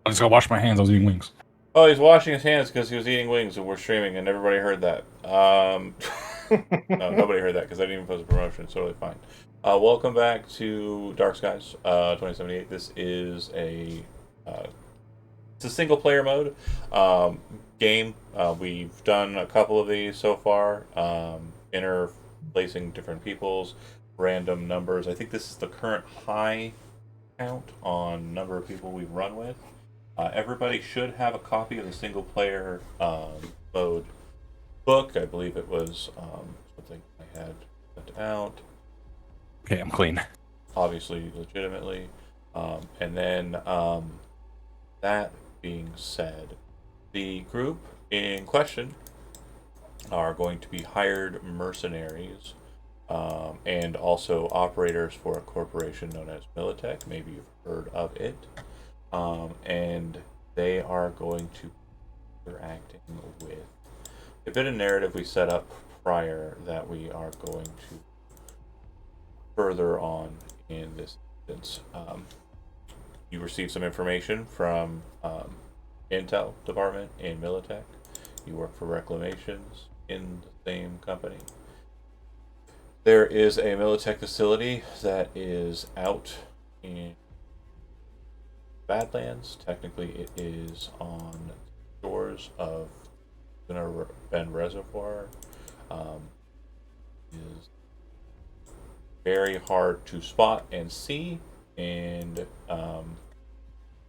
I just gotta wash my hands. I was eating wings. Oh, he's washing his hands because he was eating wings and we're streaming, and everybody heard that. No, nobody heard that because I didn't even post a promotion. It's totally fine. Welcome back to Dark Skies 2078. This is it's a single player mode game. We've done a couple of these so far, interlacing different people's random numbers. I think this is the current high count on number of people we've run with. Everybody should have a copy of the single player mode book. I believe it was something I had sent out. Okay, I'm clean. Obviously, legitimately. And then, that being said, the group in question are going to be hired mercenaries and also operators for a corporation known as Militech. Maybe you've heard of it. And they are going to be interacting with a bit of narrative we set up prior that we are going to further on in this instance. You received some information from Intel department in Militech. You work for Reclamations in the same company. There is a Militech facility that is out in Badlands. Technically, it is on the shores of Bend Reservoir. Is very hard to spot and see, and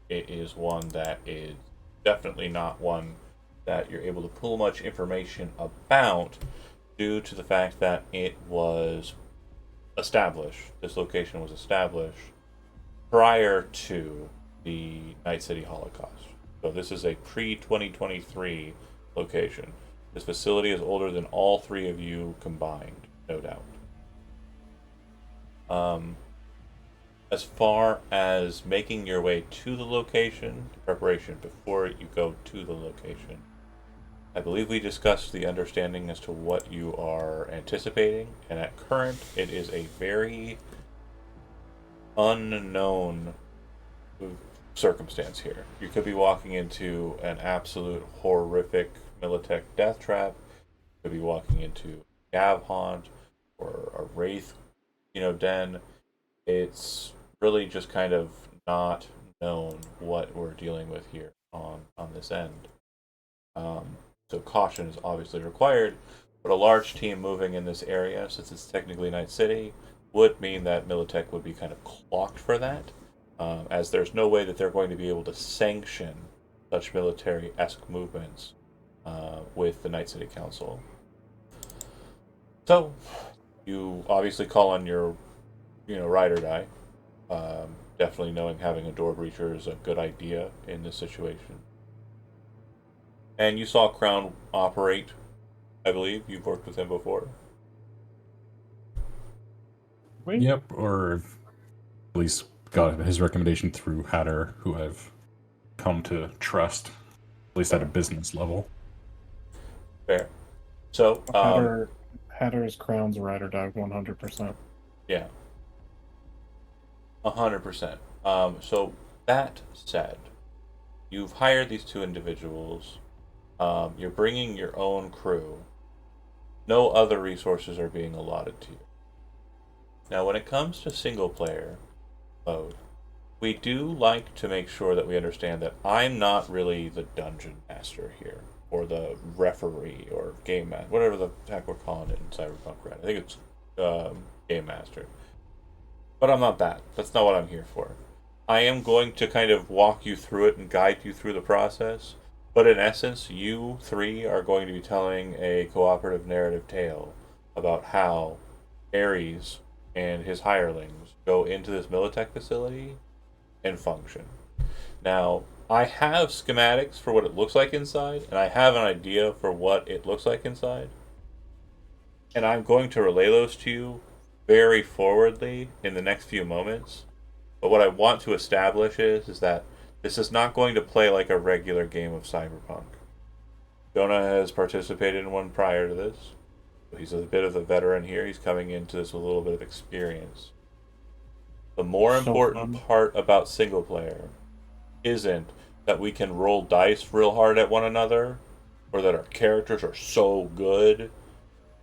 it is one that is definitely not one that you're able to pull much information about due to the fact that it was established. This location was established prior to the Night City Holocaust. So this is a pre-2023 location. This facility is older than all three of you combined, no doubt. As far as making your way to the location, preparation before you go to the location, I believe we discussed the understanding as to what you are anticipating, and at current, it is a very unknown circumstance here. You could be walking into an absolute horrific Militech death trap. You could be walking into a Gav haunt or a Wraith, den. It's really just kind of not known what we're dealing with here on this end. So caution is obviously required, but a large team moving in this area, since it's technically Night City, would mean that Militech would be kind of clocked for that, as there's no way that they're going to be able to sanction such military-esque movements with the Night City Council. So, you obviously call on your, ride or die. Definitely knowing having a door breacher is a good idea in this situation. And you saw Crown operate, I believe. You've worked with him before. Wait, Yep, or at least got his recommendation through Hatter, who I've come to trust, at least at a business level. Fair. So, Hatter is Crown's ride or die 100%. yeah, 100%. So that said, you've hired these two individuals. You're bringing your own crew. No other resources are being allotted to you. Now, when it comes to single player mode, we do like to make sure that we understand that I'm not really the dungeon master here, or the referee, or game master, whatever the heck we're calling it in Cyberpunk, right? I think it's game master. But I'm not that. That's not what I'm here for. I am going to kind of walk you through it and guide you through the process. But in essence, you three are going to be telling a cooperative narrative tale about how Ares and his hirelings go into this Militech facility and function. Now, I have schematics for what it looks like inside, and I have an idea for what it looks like inside. And I'm going to relay those to you very forwardly in the next few moments. But what I want to establish is that this is not going to play like a regular game of Cyberpunk. Jonah has participated in one prior to this. He's a bit of a veteran here. He's coming into this with a little bit of experience. The more important part about single player isn't that we can roll dice real hard at one another or that our characters are so good.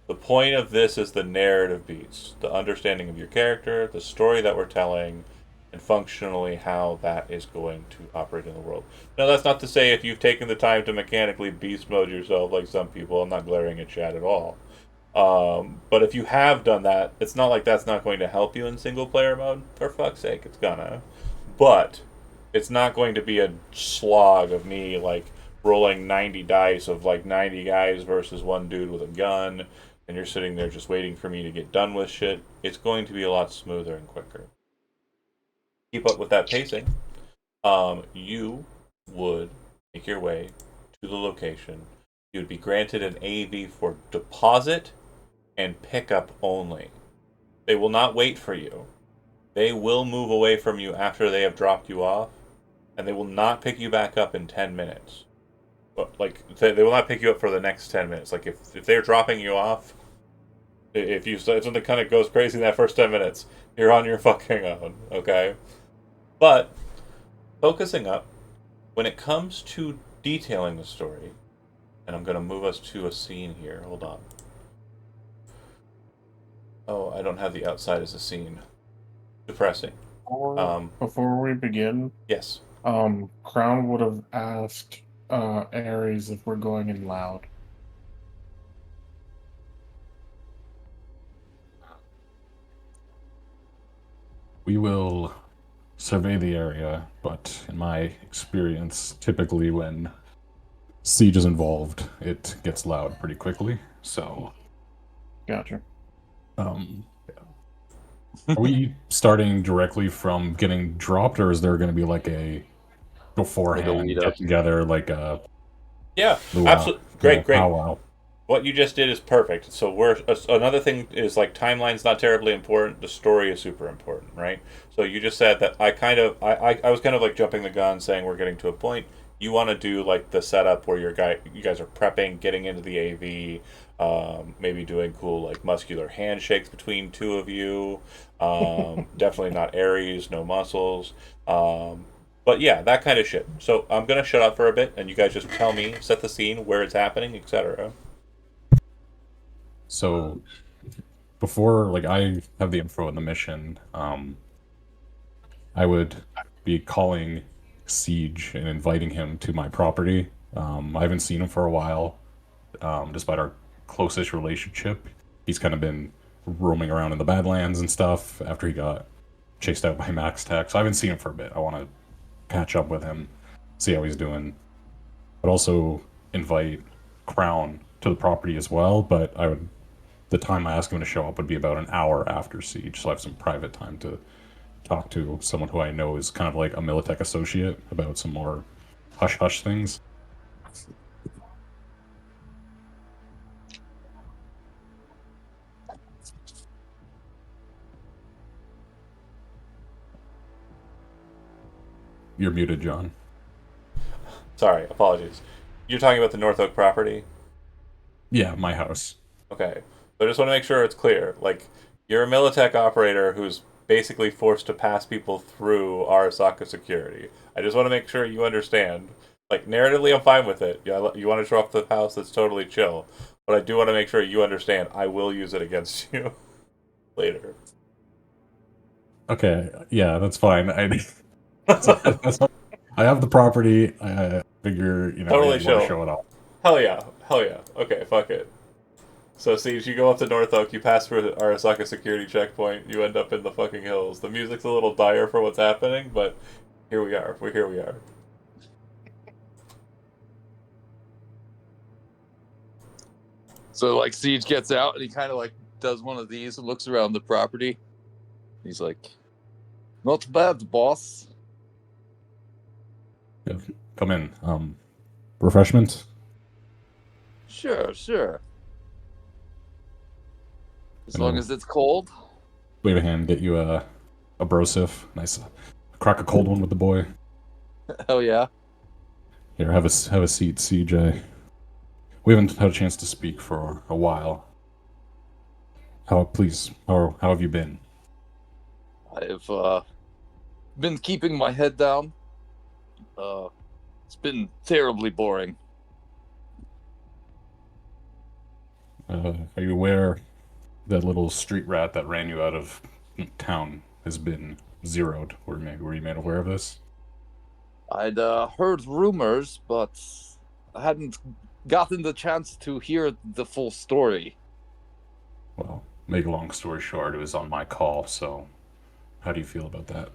The point of this is the narrative beats, the understanding of your character, the story that we're telling, and functionally how that is going to operate in the world. Now, that's not to say if you've taken the time to mechanically beast mode yourself like some people. I'm not glaring at Chad at all. But if you have done that, it's not like that's not going to help you in single player mode. For fuck's sake, it's gonna. But it's not going to be a slog of me like rolling 90 dice of like 90 guys versus one dude with a gun, and you're sitting there just waiting for me to get done with shit. It's going to be a lot smoother and quicker. Keep up with that pacing. You would make your way to the location. You would be granted an AV for deposit and pickup only. They will not wait for you. They will move away from you after they have dropped you off, and they will not pick you back up in 10 minutes. But, like, they will not pick you up for the next 10 minutes. Like, if they're dropping you off, if something kind of goes crazy in that first 10 minutes, you're on your fucking own, okay? But, focusing up, when it comes to detailing the story, and I'm going to move us to a scene here. Hold on. Oh, I don't have the outside as a scene. Depressing. Before we begin, Yes. Crown would have asked Ares if we're going in loud. We will survey the area, but in my experience, typically when siege is involved, it gets loud pretty quickly. So, Gotcha. Are we starting directly from getting dropped, or is there going to be like a beforehand lead up? get together, like a Yeah, luau, absolutely. Great, great. powwow? What you just did is perfect. So another thing is like timeline's not terribly important. The story is super important, right? So you just said that I was kind of like jumping the gun, saying we're getting to a point. You want to do like the setup where you guys are prepping, getting into the AV, maybe doing cool like muscular handshakes between two of you. Definitely not Aries, no muscles. But yeah, that kind of shit. So I'm gonna shut up for a bit, and you guys just tell me, set the scene, where it's happening, etc. So before, like, I have the info in the mission, I would be calling Siege and inviting him to my property. I haven't seen him for a while, despite our closest relationship. He's kind of been roaming around in the Badlands and stuff after he got chased out by Max Tech. So I haven't seen him for a bit. I want to catch up with him, see how he's doing, but also invite crown to the property as well, but the time I ask him to show up would be about an hour after siege, so I have some private time to talk to someone who I know is kind of like a Militech associate about some more hush hush things. You're muted, John. Sorry, apologies. You're talking about the North Oak property? Yeah, my house. Okay. So I just want to make sure it's clear. Like, you're a Militech operator who's basically forced to pass people through Arasaka security. I just want to make sure you understand. Like, narratively, I'm fine with it. You want to show off the house, that's totally chill. But I do want to make sure you understand I will use it against you later. Okay, yeah, that's fine. That's I have the property. I figure, yeah, Totally you want to chill. show it off. Hell yeah. Hell yeah. Okay, fuck it. So, Siege, you go up to North Oak, you pass through Arasaka security checkpoint, you end up in the fucking hills. The music's a little dire for what's happening, but here we are. Here we are. So like Siege gets out and he kind of like does one of these and looks around the property. He's like, "Not bad, boss." Yeah, come in. Refreshments. Sure, sure. As And long I'll as it's cold. wave a hand, get you a brosif. Nice, crack a cold one with the boy. Hell yeah. Here, have a seat, CJ. We haven't had a chance to speak for a while. How have you been? I've been keeping my head down. It's been terribly boring. Are you aware that little street rat that ran you out of town has been zeroed? Were you made aware of this? I'd heard rumors, but I hadn't gotten the chance to hear the full story. Well, make a long story short, it was on my call, so how do you feel about that?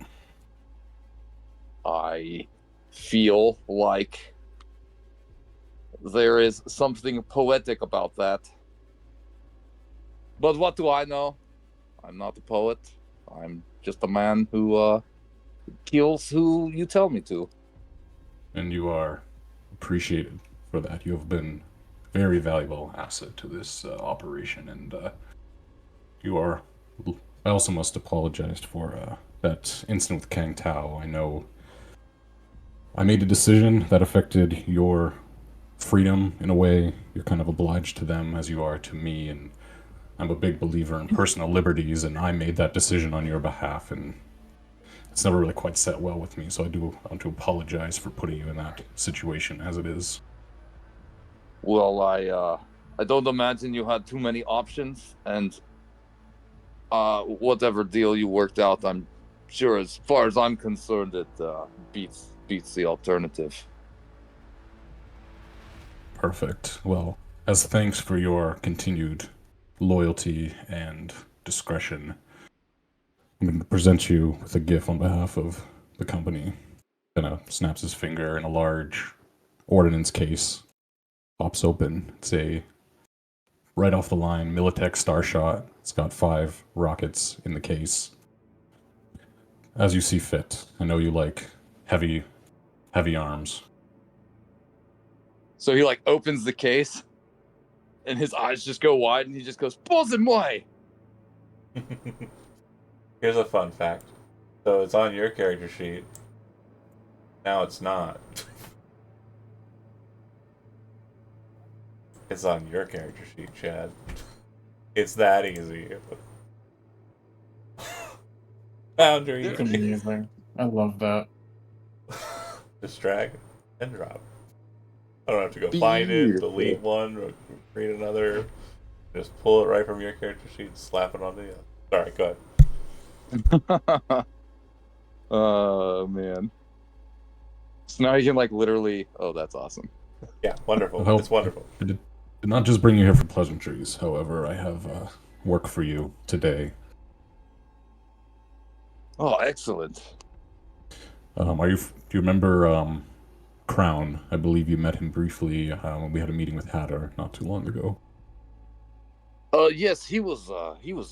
I feel like there is something poetic about that. But what do I know? I'm not a poet. I'm just a man who kills who you tell me to. And you are appreciated for that. You have been a very valuable asset to this operation, and you are. I also must apologize for that incident with Kang Tao. I know I made a decision that affected your freedom in a way. You're kind of obliged to them as you are to me, and I'm a big believer in personal liberties, and I made that decision on your behalf, and it's never really quite set well with me, so I do want to apologize for putting you in that situation as it is. Well, I don't imagine you had too many options, and whatever deal you worked out, I'm sure, as far as I'm concerned, it beats the alternative. Perfect. Well, as thanks for your continued loyalty and discretion, I'm going to present you with a gift on behalf of the company. Kind of snaps his finger, and a large ordnance case pops open. It's a right off the line Militech Starshot. It's got 5 rockets in the case. As you see fit. I know you like heavy arms. So he like opens the case, and his eyes just go wide, and he just goes, "Balls in way." Here's a fun fact. So it's on your character sheet. Now it's not. It's on your character sheet, Chad. It's that easy. Boundary. It's amazing. I love that. Just drag and drop. I don't have to go find it, delete one, or create another. Just pull it right from your character sheet, slap it onto the other. Sorry, go ahead. Oh man. So now you can like literally. Oh, that's awesome. Yeah, wonderful. Well, It's wonderful. I did not just bring you here for pleasantries. However, I have work for you today. Oh, excellent. Do you remember Crown. I believe you met him briefly when we had a meeting with Hatter not too long ago. Yes, he was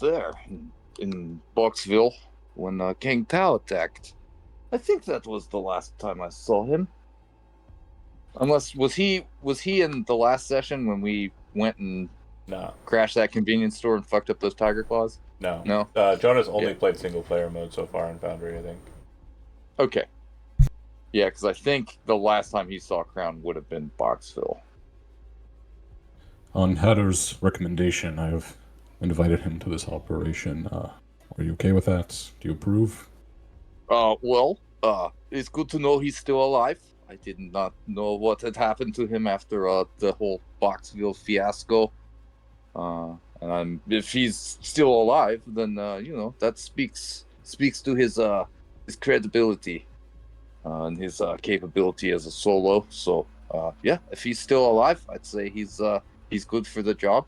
there in Boxville when King Tao attacked. I think that was the last time I saw him. Unless was he in the last session when we went and No, crashed that convenience store and fucked up those tiger claws? no. No. Jonah's only Yeah. played single player mode so far in Foundry, I think. Okay. Yeah, because I think the last time he saw Crown would have been Boxville. On Hatter's recommendation, I've invited him to this operation. Are you okay with that? Do you approve? It's good to know he's still alive. I did not know what had happened to him after the whole Boxville fiasco. If he's still alive, then that speaks to his credibility and his capability as a solo. So yeah, if he's still alive, I'd say he's good for the job.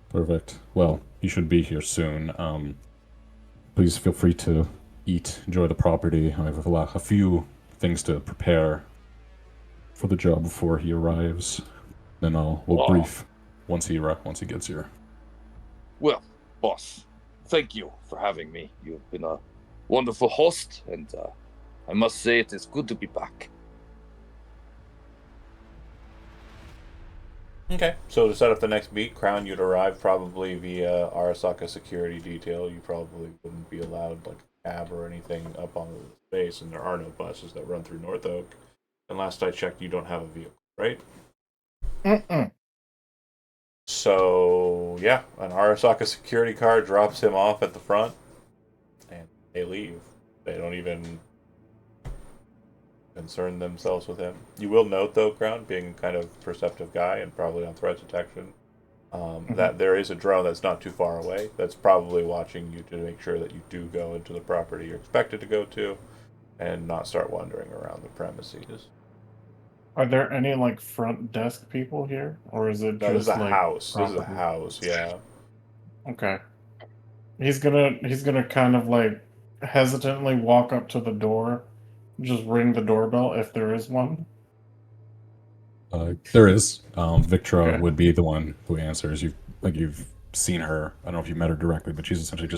Perfect. Well, he should be here soon. Please feel free to eat, enjoy the property. I have a few things to prepare for the job before he arrives. Then we'll brief once he gets here. Well, boss, thank you for having me. You've been a wonderful host, and I must say it is good to be back. Okay. So to set up the next meet, Crown, you'd arrive probably via Arasaka security detail. You probably wouldn't be allowed like a cab or anything up on the space, and there are no buses that run through North Oak. And last I checked, you don't have a vehicle, right? Mm-mm. So yeah, an Arasaka security car drops him off at the front, and they leave. They don't even concern themselves with him. You will note, though, Crown, being a kind of perceptive guy and probably on threat detection, that there is a drone that's not too far away that's probably watching you to make sure that you do go into the property you're expected to go to and not start wandering around the premises. Are there any like front desk people here, or is it No, this is just a like house. This is a property? house, yeah. Okay. He's gonna kind of like hesitantly walk up to the door, just ring the doorbell if there is one. There is. Victra Okay. would be the one who answers. You've seen her. I don't know if you met her directly, but she's essentially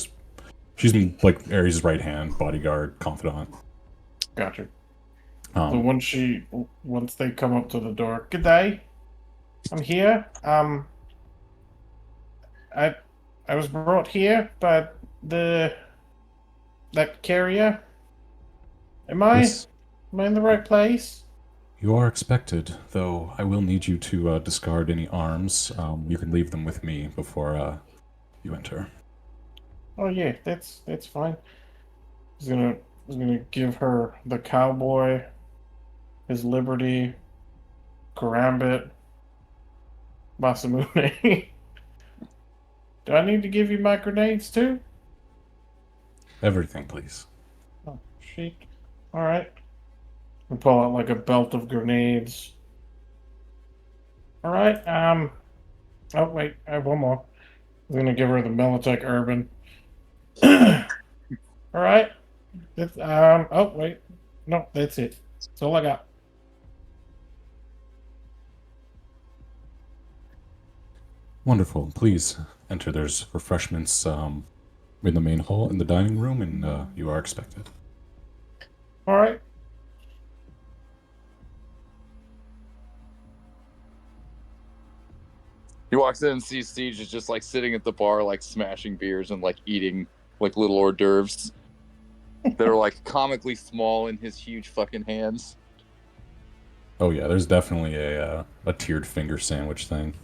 she's like Ares' right hand, bodyguard, confidant. Gotcha. So Um, once they come up to the door, good day, I'm here. I I was brought here by that carrier. Am I yes, am I in the right place? you are expected, though I will need you to discard any arms. You can leave them with me before you enter. Oh yeah, that's fine. He's gonna give her the cowboy, his liberty, karambit, Masamune. Do I need to give you my grenades too? Everything, please. Oh, shit. All right. We pull out like a belt of grenades. All right. Oh wait, I have one more. I'm gonna give her the Militech Urban. All right. Oh wait. No, that's it. That's all I got. Wonderful. Please enter. There's refreshments in the main hall in the dining room, and you are expected. All right. He walks in and sees Siege is just like sitting at the bar, like smashing beers and like eating like little hors d'oeuvres that are like comically small in his huge fucking hands. Oh yeah, there's definitely a tiered finger sandwich thing.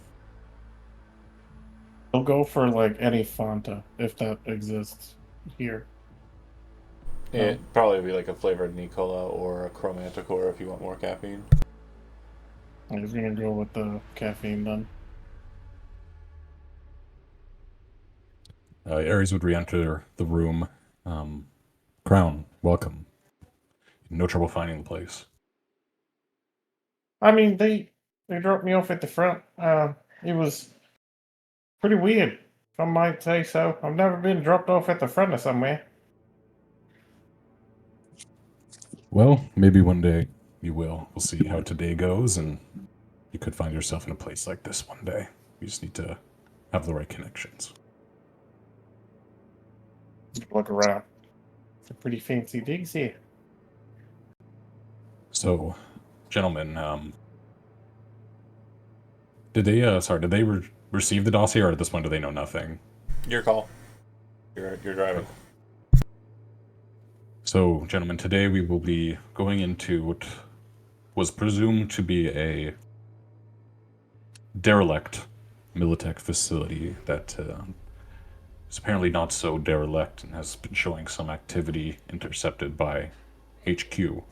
He'll go for like any Fanta if that exists here. It'd probably be like a flavored Nicola or a Chromanticore if you want more caffeine. He's gonna go with the caffeine then. Ares would re-enter the room. Crown, welcome. No trouble finding the place. I mean, they dropped me off at the front. It was pretty weird, if I might say so. I've never been dropped off at the front of somewhere. Well, maybe one day you will. We'll see how today goes, and you could find yourself in a place like this one day. You just need to have the right connections. Look around. It's a pretty fancy digs here. So, gentlemen, did they receive the dossier, or at this point do they know nothing? Your call. You're driving. So, gentlemen, today we will be going into what was presumed to be a derelict Militech facility that is apparently not so derelict and has been showing some activity intercepted by HQ.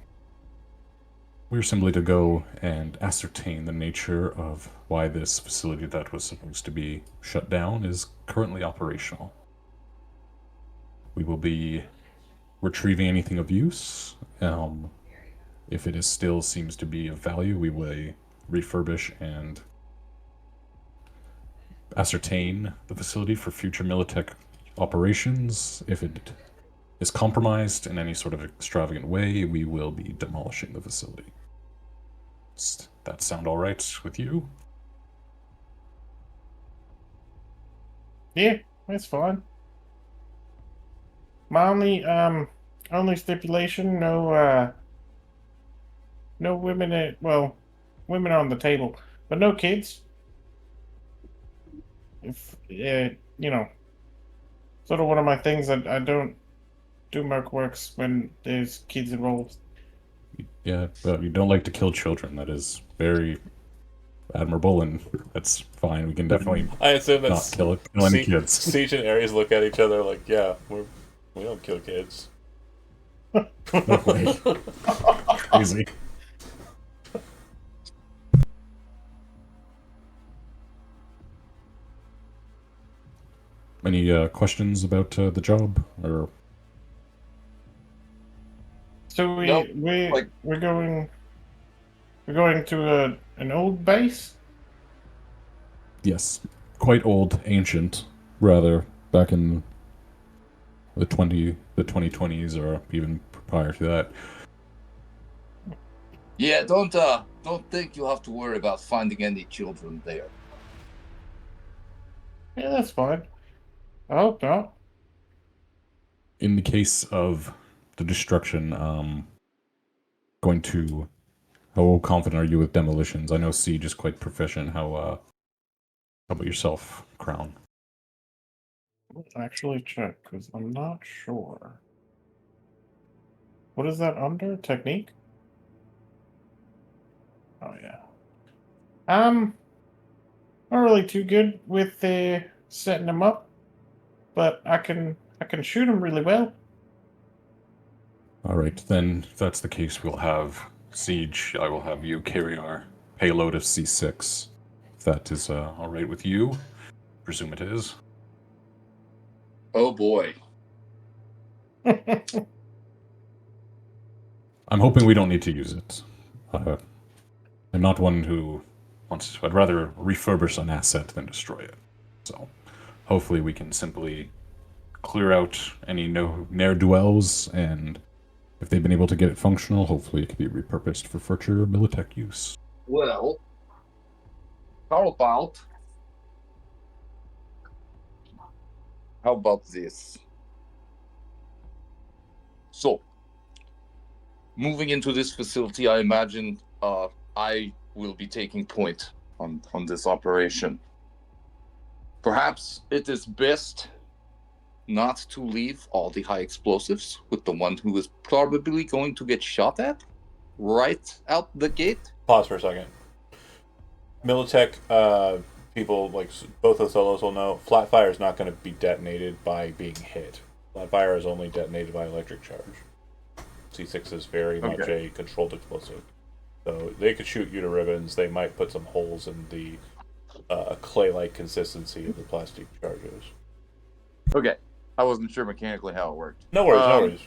We're simply to go and ascertain the nature of why this facility that was supposed to be shut down is currently operational. We will be retrieving anything of use. If it is still seems to be of value, we will refurbish and ascertain the facility for future Militech operations. If it is compromised in any sort of extravagant way, we will be demolishing the facility. Does that sound all right with you? Yeah, that's fine. My only stipulation, no women women on the table, but no kids. If sort of one of my things that I don't do merc works when there's kids involved. Yeah, but you don't like to kill children. That is very admirable, and that's fine. We can definitely I assume not that's kill any kids. Siege and Ares look at each other like, yeah, we don't kill kids. No way. Crazy. Any questions about the job, or So Nope, like- we're going to an old base. yes, quite old, ancient, rather, back in the 2020s, or even prior to that. Yeah, don't think you'll have to worry about finding any children there. Yeah, that's fine. I hope not. In the case of the destruction, going to how confident are you with demolitions? I know Siege is quite proficient. How about yourself, Crown? Let's actually check because I'm not sure. What is that under technique? Oh yeah. Not really too good with setting them up, but I can shoot them really well. All right, then, if that's the case, we'll have Siege. I will have you carry our payload of C6. If that is all right with you, presume it is. Oh boy. I'm hoping we don't need to use it. I'm not one who wants to. I'd rather refurbish an asset than destroy it. So, hopefully, we can simply clear out any ne'er-do-wells, and if they've been able to get it functional, hopefully it can be repurposed for future Militech use. Well, how about this? So, moving into this facility, I imagine I will be taking point on this operation. Perhaps it is best not to leave all the high explosives with the one who is probably going to get shot at right out the gate. Pause for a second. Militech people, like both of the solos will know, flat fire is not going to be detonated by being hit. Flat fire is only detonated by electric charge. C6 is very much a controlled explosive. So they could shoot you to ribbons. They might put some holes in the clay-like consistency of the plastic charges. Okay. I wasn't sure mechanically how it worked. No worries, no worries.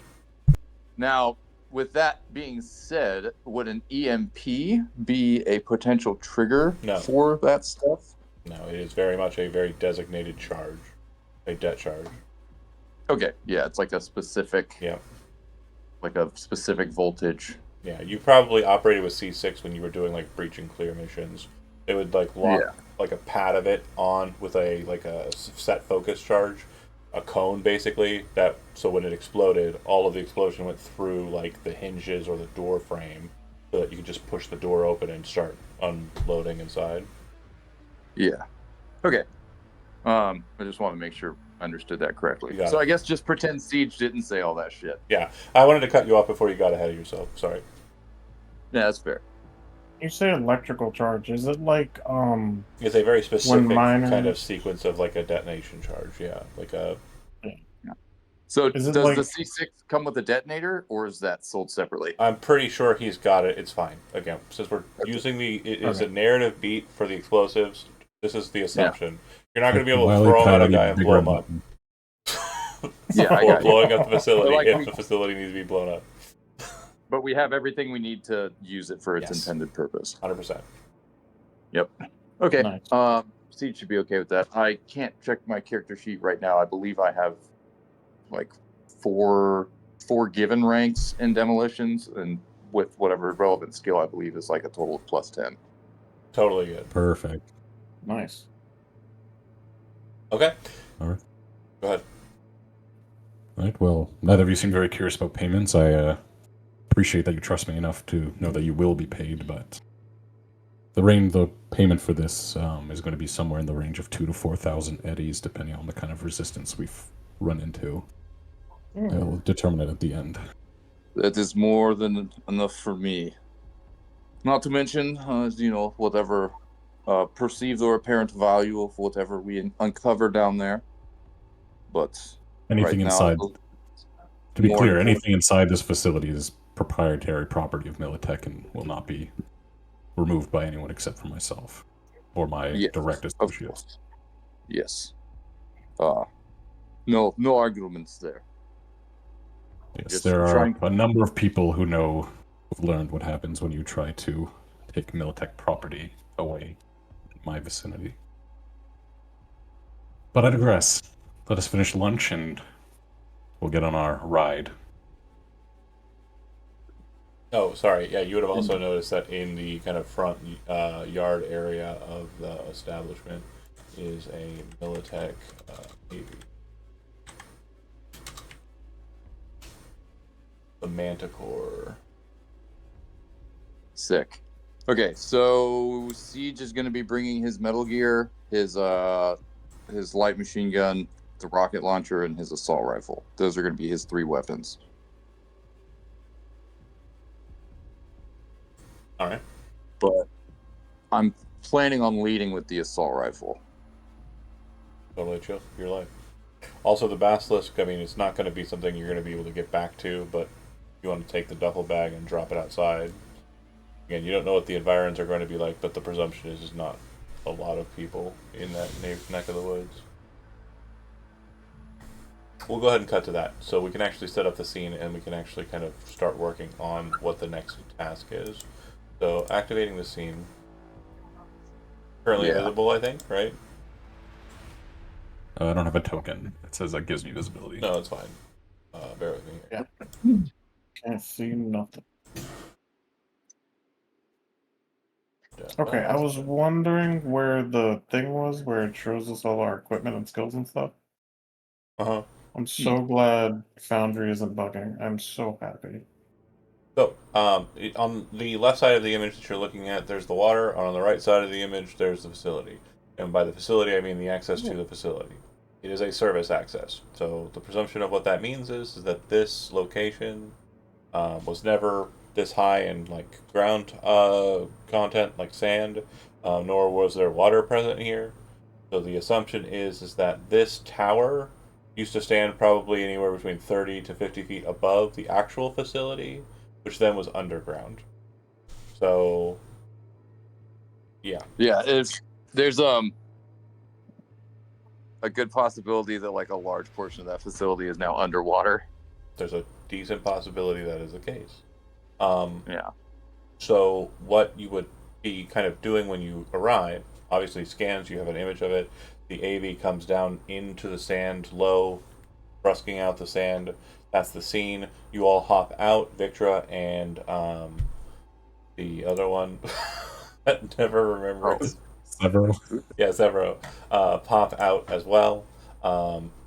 Now, with that being said, would an EMP be a potential trigger for that stuff? No, it is very much a very designated charge, a det charge. Okay, yeah, it's like a specific, like a specific voltage. Yeah, you probably operated with C6 when you were doing like breach and clear missions. It would like lock Yeah. like a pad of it on with a like a set focus charge, a cone basically. That so when it exploded, all of the explosion went through like the hinges or the door frame, so that you could just push the door open and start unloading inside. Yeah. Okay. I just want to make sure I understood that correctly. You got So it. I guess just pretend Siege didn't say all that shit. Yeah, I wanted to cut you off before you got ahead of yourself. Sorry. Yeah, that's fair. You say electrical charge. Is it like It's a very when specific kind of miners? sequence of like a detonation charge. Yeah, like a. Yeah. So Is it does the like C6 come with a detonator, or is that sold separately? I'm pretty sure he's got it. It's fine. Again, since we're Okay. using it is a okay? narrative beat for the explosives. This is the Yeah. assumption. You're not going Like to be the able to Wily throw them at a Patty guy and bigger blow him up. button. Yeah, I Or got you. blowing up the facility like if we, the facility needs to be blown up. but we have everything we need to use it for its Yes. intended purpose. 100%. Yep. Okay. Nice. Siege should be okay with that. I can't check my character sheet right now. I believe I have like four given ranks in demolitions, and with whatever relevant skill, I believe is like a total of +10. Totally good. Perfect. Nice. Okay. All right. Go ahead. All right. Well, neither of you seem very curious about payments. I appreciate that you trust me enough to know that you will be paid, but the payment for this is going to be somewhere in the range of 2 to 4,000 eddies, depending on the kind of resistance we've run into. I'll determine it at the end. That is more than enough for me. Not to mention, whatever perceived or apparent value of whatever we uncover down there. But right Anything now, inside, to be more clear, important. anything inside this facility is proprietary property of Militech and will not be removed by anyone except for myself or my Yes, direct of associates. course. Yes. No arguments there. Yes, Just there are trying. a number of people who've learned what happens when you try to take Militech property away in my vicinity. But I digress. Let us finish lunch and we'll get on our ride. Oh, sorry. Yeah, you would have also noticed that in the kind of front yard area of the establishment is a Militech Navy. The Manticore. Sick. Okay, so Siege is going to be bringing his Metal Gear, his light machine gun, the rocket launcher, and his assault rifle. Those are going to be his 3 weapons. All right. But I'm planning on leading with the assault rifle. Totally chill. Your life. Also, the basilisk. I mean, it's not going to be something you're going to be able to get back to, but you want to take the duffel bag and drop it outside. Again, you don't know what the environs are going to be like, but the presumption is not a lot of people in that neck of the woods. We'll go ahead and cut to that, so we can actually set up the scene and we can actually kind of start working on what the next task is. So, activating the scene. Currently Yeah. invisible, I think, right? I don't have a token. It says that gives me visibility. No, it's fine. Bear with me here. Yeah. Can't see nothing. Okay, I was wondering where the thing was where it shows us all our equipment and skills and stuff. Uh-huh. I'm so glad Foundry isn't bugging. I'm so happy. So, on the left side of the image that you're looking at, there's the water. On the right side of the image, there's the facility. And by the facility, I mean the access to the facility. It is a service access. So the presumption of what that means is that this location was never this high in like ground content, like sand, nor was there water present here. So the assumption is that this tower used to stand probably anywhere between 30 to 50 feet above the actual facility, which then was underground. So, yeah. Yeah, there's a good possibility that like a large portion of that facility is now underwater. There's a decent possibility that is the case. Yeah. So, what you would be kind of doing when you arrive, obviously scans, you have an image of it. The AV comes down into the sand low, brusking out the sand. That's the scene. You all hop out, Victra and the other one. I never remember Oh, it. Several. Yeah, Zevro. Pop out as well.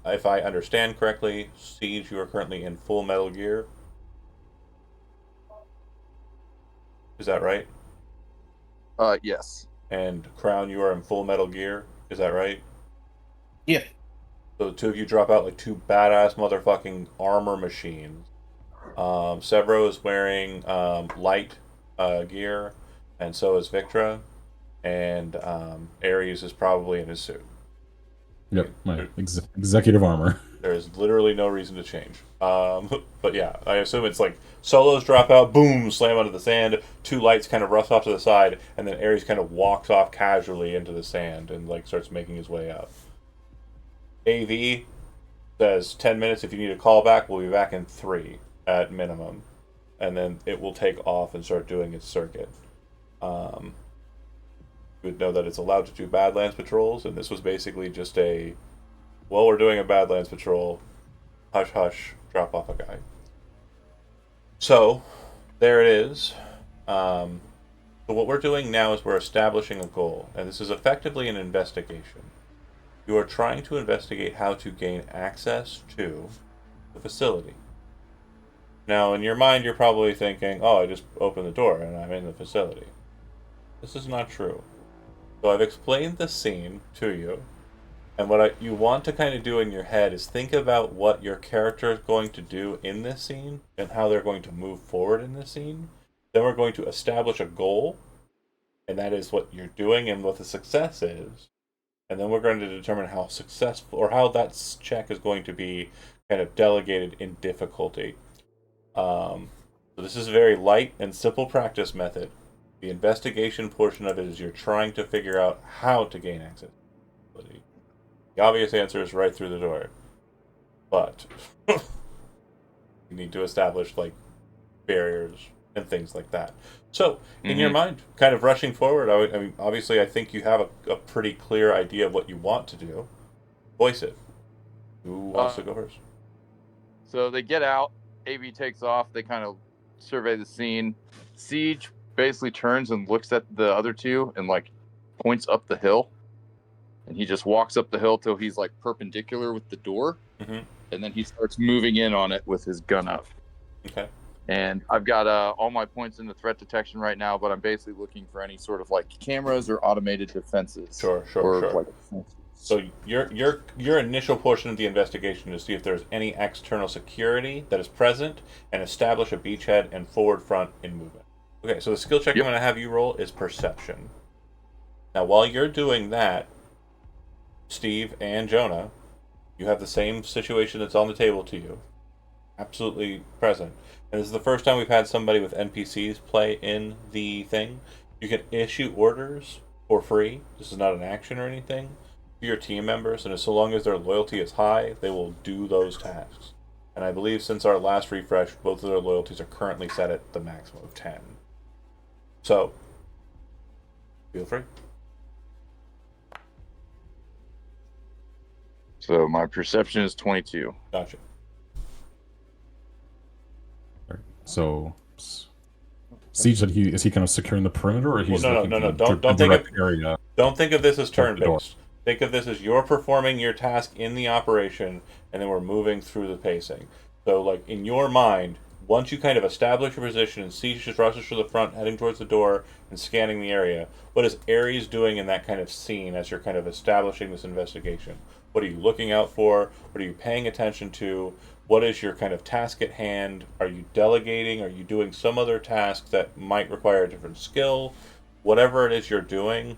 If I understand correctly, Siege, you are currently in full Metal Gear. Is that right? yes. And Crown, you are in full Metal Gear. Is that right? Yeah. So the two of you drop out like two badass motherfucking armor machines. Severo is wearing light gear, and so is Victra, and Ares is probably in his suit. Yep, my executive armor. There's literally no reason to change. But yeah, I assume it's like solos drop out, boom, slam onto the sand, two lights kind of rush off to the side, and then Ares kind of walks off casually into the sand and like starts making his way out. AV says 10 minutes. If you need a call back, we'll be back in 3 at minimum. And then it will take off and start doing its circuit. Um, you would know that it's allowed to do Badlands patrols, and this was basically just a, well, we're doing a Badlands patrol, hush hush, drop off a guy. So, there it is. So what we're doing now is we're establishing a goal, and this is effectively an investigation. You are trying to investigate how to gain access to the facility. Now, in your mind, you're probably thinking, oh, I just opened the door and I'm in the facility. This is not true. So I've explained the scene to you, and you want to kind of do in your head is think about what your character is going to do in this scene and how they're going to move forward in this scene. Then we're going to establish a goal, and that is what you're doing and what the success is. And then we're going to determine how successful or how that check is going to be kind of delegated in difficulty. So this is a very light and simple practice method. The investigation portion of it is you're trying to figure out how to gain access to the facility. The obvious answer is right through the door, but you need to establish like barriers and things like that. So, in your mind, kind of rushing forward, I mean, obviously, I think you have a pretty clear idea of what you want to do. Voice it. Who wants to go first? So they get out. AV takes off. They kind of survey the scene. Siege basically turns and looks at the other two and like points up the hill. And he just walks up the hill till he's like perpendicular with the door. Mm-hmm. And then he starts moving in on it with his gun up. Okay. And I've got all my points into threat detection right now, but I'm basically looking for any sort of like cameras or automated defenses. Sure. Like so your initial portion of the investigation is to see if there's any external security that is present and establish a beachhead and forward front in movement. Okay, so the skill check I'm going to have you roll is perception. Now, while you're doing that, Steve and Jonah, you have the same situation that's on the table to you. Absolutely present. And this is the first time we've had somebody with NPCs play in the thing. You can issue orders for free. This is not an action or anything. To your team members, and so long as their loyalty is high, they will do those tasks. And I believe since our last refresh, both of their loyalties are currently set at the maximum of 10. So, feel free. So my perception is 22. Gotcha. So, Siege said is he kind of securing the perimeter, or he's no. looking for Don't the think of area? Don't think of this as turn door. based. Think of this as you're performing your task in the operation, and then we're moving through the pacing. So, like in your mind, once you kind of establish your position and Siege just rushes to the front, heading towards the door and scanning the area, what is Ares doing in that kind of scene as you're kind of establishing this investigation? What are you looking out for? What are you paying attention to? What is your kind of task at hand? Are you delegating? Are you doing some other task that might require a different skill? Whatever it is you're doing,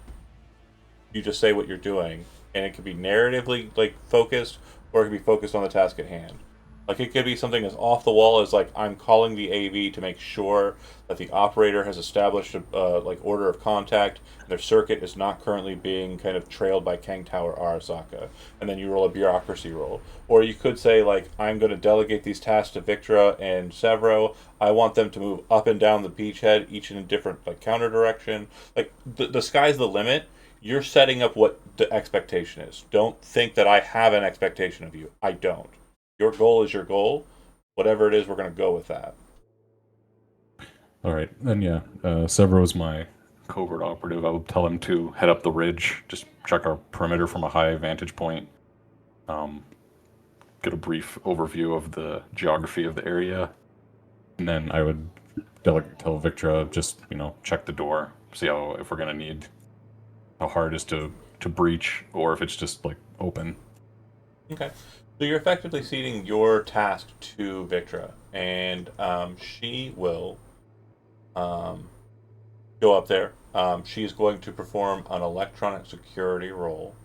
you just say what you're doing, and it could be narratively like focused, or it could be focused on the task at hand. Like it could be something as off the wall as like I'm calling the AV to make sure that the operator has established a like order of contact. Their circuit is not currently being kind of trailed by Kang Tower Arasaka, and then you roll a bureaucracy roll. Or you could say like I'm going to delegate these tasks to Victra and Severo. I want them to move up and down the beachhead, each in a different like counter direction. Like the sky's the limit. You're setting up what the expectation is. Don't think that I have an expectation of you. I don't. Your goal is your goal. whatever it is, we're going to go with that. All right, then yeah, Severo's my covert operative. I will tell him to head up the ridge, just check our perimeter from a high vantage point, um, get a brief overview of the geography of the area, and then I would tell Victra just check the door, see how if we're gonna need how hard it is to breach or if it's just like open. Okay. So you're effectively ceding your task to Victra, and she will um, go up there. She's going to perform an electronic security roll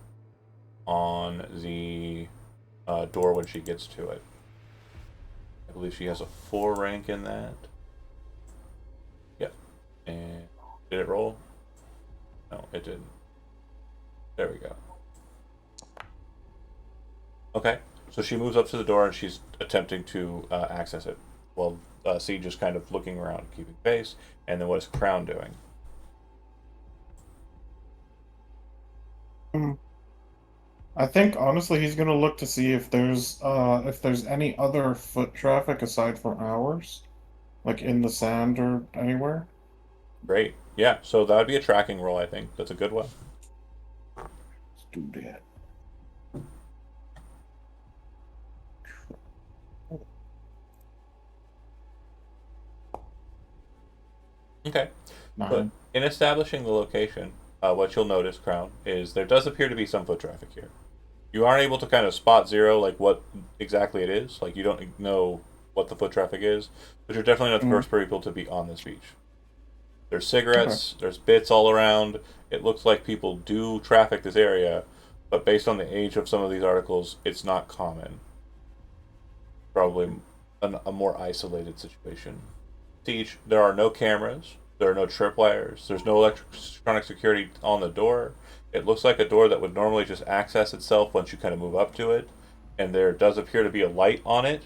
on the door when she gets to it. I believe she has a 4 rank in that. Yep. And did it roll? No, it didn't. There we go. Okay. So she moves up to the door and she's attempting to access it. Well, Siege just kind of looking around, keeping pace. And then what is Crown doing? I think honestly he's gonna look to see if there's any other foot traffic aside from ours, like in the sand or anywhere. Great. Yeah, so that would be a tracking roll, I think. That's a good one. Let's do that. Okay. But 9. in establishing the location, what you'll notice, Crown, is there does appear to be some foot traffic here. You aren't able to kind of spot zero, like what exactly it is. Like you don't know what the foot traffic is, but you're definitely not the Mm. first people to be on this beach. There's Okay. cigarettes, there's bits all around. It looks like people do traffic this area, but based on the age of some of these articles, it's not common. Probably a more isolated situation. Siege, there are no cameras, there are no tripwires, there's no electronic security on the door. It looks like a door that would normally just access itself once you kind of move up to it, and there does appear to be a light on it,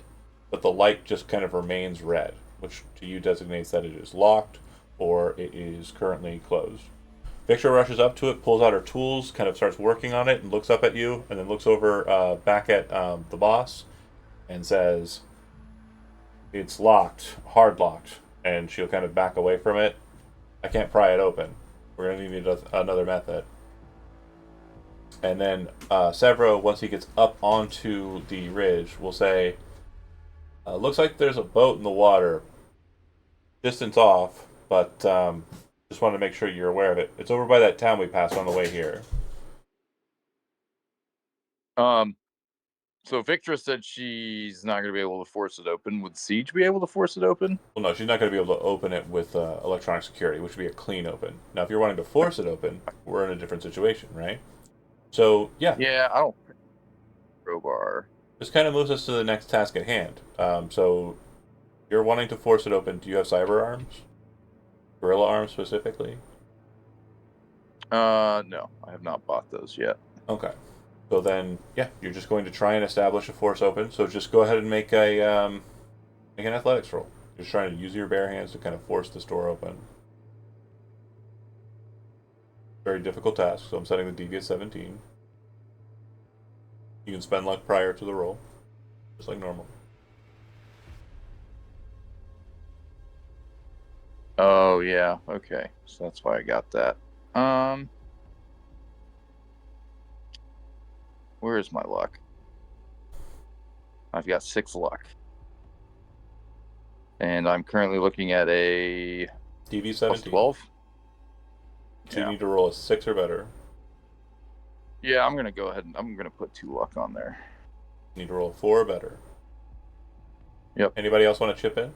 but the light just kind of remains red, which to you designates that it is locked or it is currently closed. Victor rushes up to it, pulls out her tools, kind of starts working on it, and looks up at you, and then looks over back at the boss and says, "It's locked, hard locked," and she'll kind of back away from it. "I can't pry it open. We're gonna need another method." And then Severo, once he gets up onto the ridge, will say, "Looks like there's a boat in the water, distance off, but just wanted to make sure you're aware of it. It's over by that town we passed on the way here." Um, so Victra said she's not going to be able to force it open. Would Siege be able to force it open? Well, no, she's not going to be able to open it with electronic security, which would be a clean open. Now, if you're wanting to force it open, we're in a different situation, right? So, yeah, Yeah, I don't think crowbar. this kind of moves us to the next task at hand. So, you're wanting to force it open. Do you have cyber arms? Gorilla arms specifically? No, I have not bought those yet. Okay. So then, yeah, you're just going to try and establish a force open. So just go ahead and make make an athletics roll. You're just trying to use your bare hands to kind of force this door open. Very difficult task. So I'm setting the DV at 17. You can spend luck prior to the roll, just like normal. Oh yeah, okay. So that's why I got that. Where is my luck? I've got 6 luck. And I'm currently looking at a DV plus 17. 12. So you Yeah. need to roll a 6 or better. Yeah, I'm gonna go ahead and I'm gonna put 2 luck on there. You need to roll a 4 or better. Yep. Anybody else want to chip in?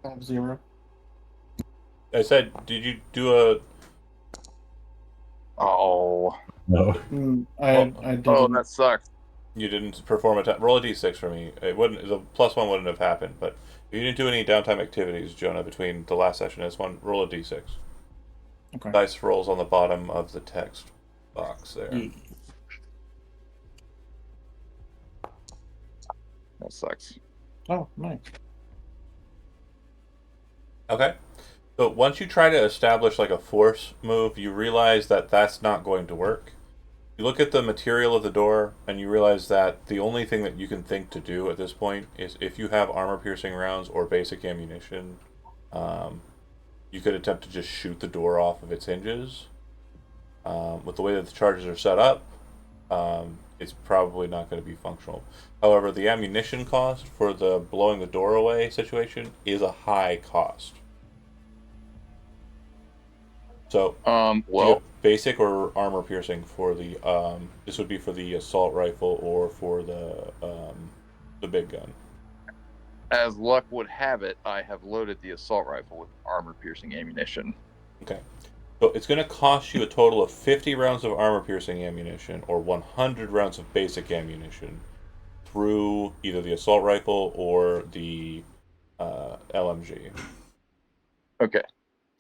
I have 0. I said, did you do a? Oh. No. I didn't. Oh, that sucks. You didn't perform a roll a d6 for me. It wouldn't. The +1 wouldn't have happened. But if you didn't do any downtime activities, Jonah, between the last session and this one, roll a d6. Okay. Dice rolls on the bottom of the text box there. That sucks. Oh, nice. Okay. So once you try to establish like a force move, you realize that that's not going to work. You look at the material of the door, and you realize that the only thing that you can think to do at this point is if you have armor-piercing rounds or basic ammunition, um, you could attempt to just shoot the door off of its hinges. With the way that the charges are set up, it's probably not going to be functional. However, the ammunition cost for the blowing the door away situation is a high cost. So, do you Well, have basic or armor piercing for the? This would be for the assault rifle or for the big gun. as luck would have it, I have loaded the assault rifle with armor-piercing ammunition. Okay. So it's going to cost you a total of 50 rounds of armor piercing ammunition or 100 rounds of basic ammunition through either the assault rifle or the LMG. Okay,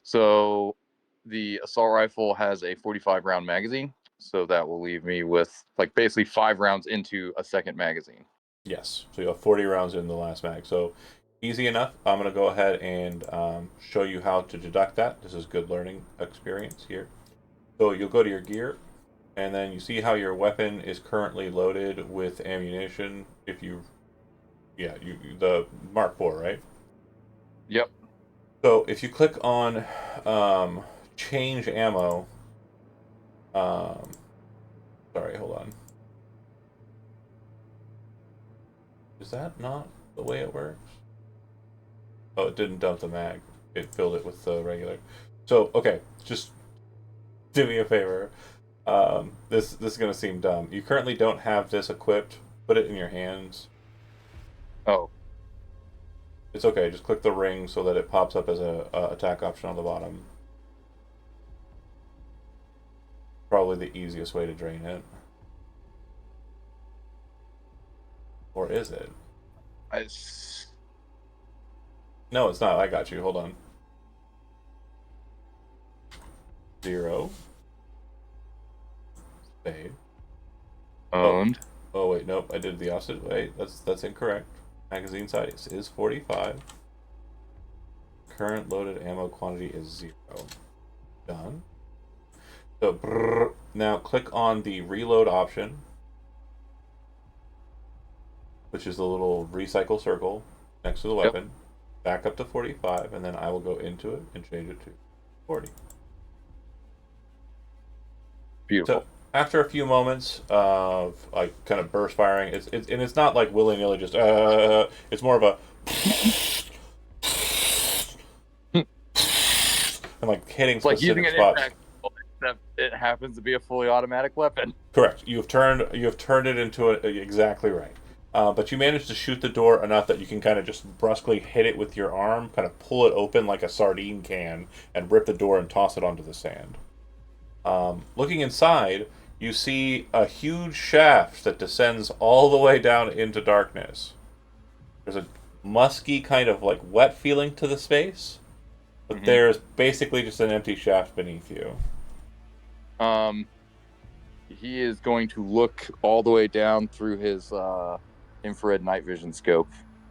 so the assault rifle has a 45 round magazine, so that will leave me with like basically 5 rounds into a second magazine. Yes. So you have 40 rounds in the last mag. So easy enough. I'm going to go ahead and show you how to deduct that. This is good learning experience here. So you'll go to your gear, and then you see how your weapon is currently loaded with ammunition. If you, yeah, the Mark IV, right? Yep. So if you click on change ammo, um, sorry, hold on. Is that not the way it works? Oh, it didn't dump the mag. It filled it with the regular. So okay, just do me a favor. This is gonna seem dumb. You currently don't have this equipped. Put it in your hands. Oh, It's okay. Just click the ring so that it pops up as a attack option on the bottom. Probably the easiest way to drain it. Or is it? I. No, it's not. I got you. Hold on. 0. Spade. Owned. Oh wait, nope. I did the opposite way. That's incorrect. Magazine size is 45. Current loaded ammo quantity is 0. Done. So now click on the reload option, which is the little recycle circle next to the Yep. weapon. Back up to 45, and then I will go into it and change it to 40. Beautiful. So after a few moments of like kind of burst firing, it's not like willy nilly just it's more of a and like hitting It's like using specific an spots. impact, except it happens to be a fully automatic weapon. Correct. You have turned it into exactly right. But you managed to shoot the door enough that you can kind of just brusquely hit it with your arm, kind of pull it open like a sardine can, and rip the door and toss it onto the sand. Looking inside, you see a huge shaft that descends all the way down into darkness. There's a musky kind of like wet feeling to the space, but there's basically just an empty shaft beneath you. He is going to look all the way down through his infrared night vision scope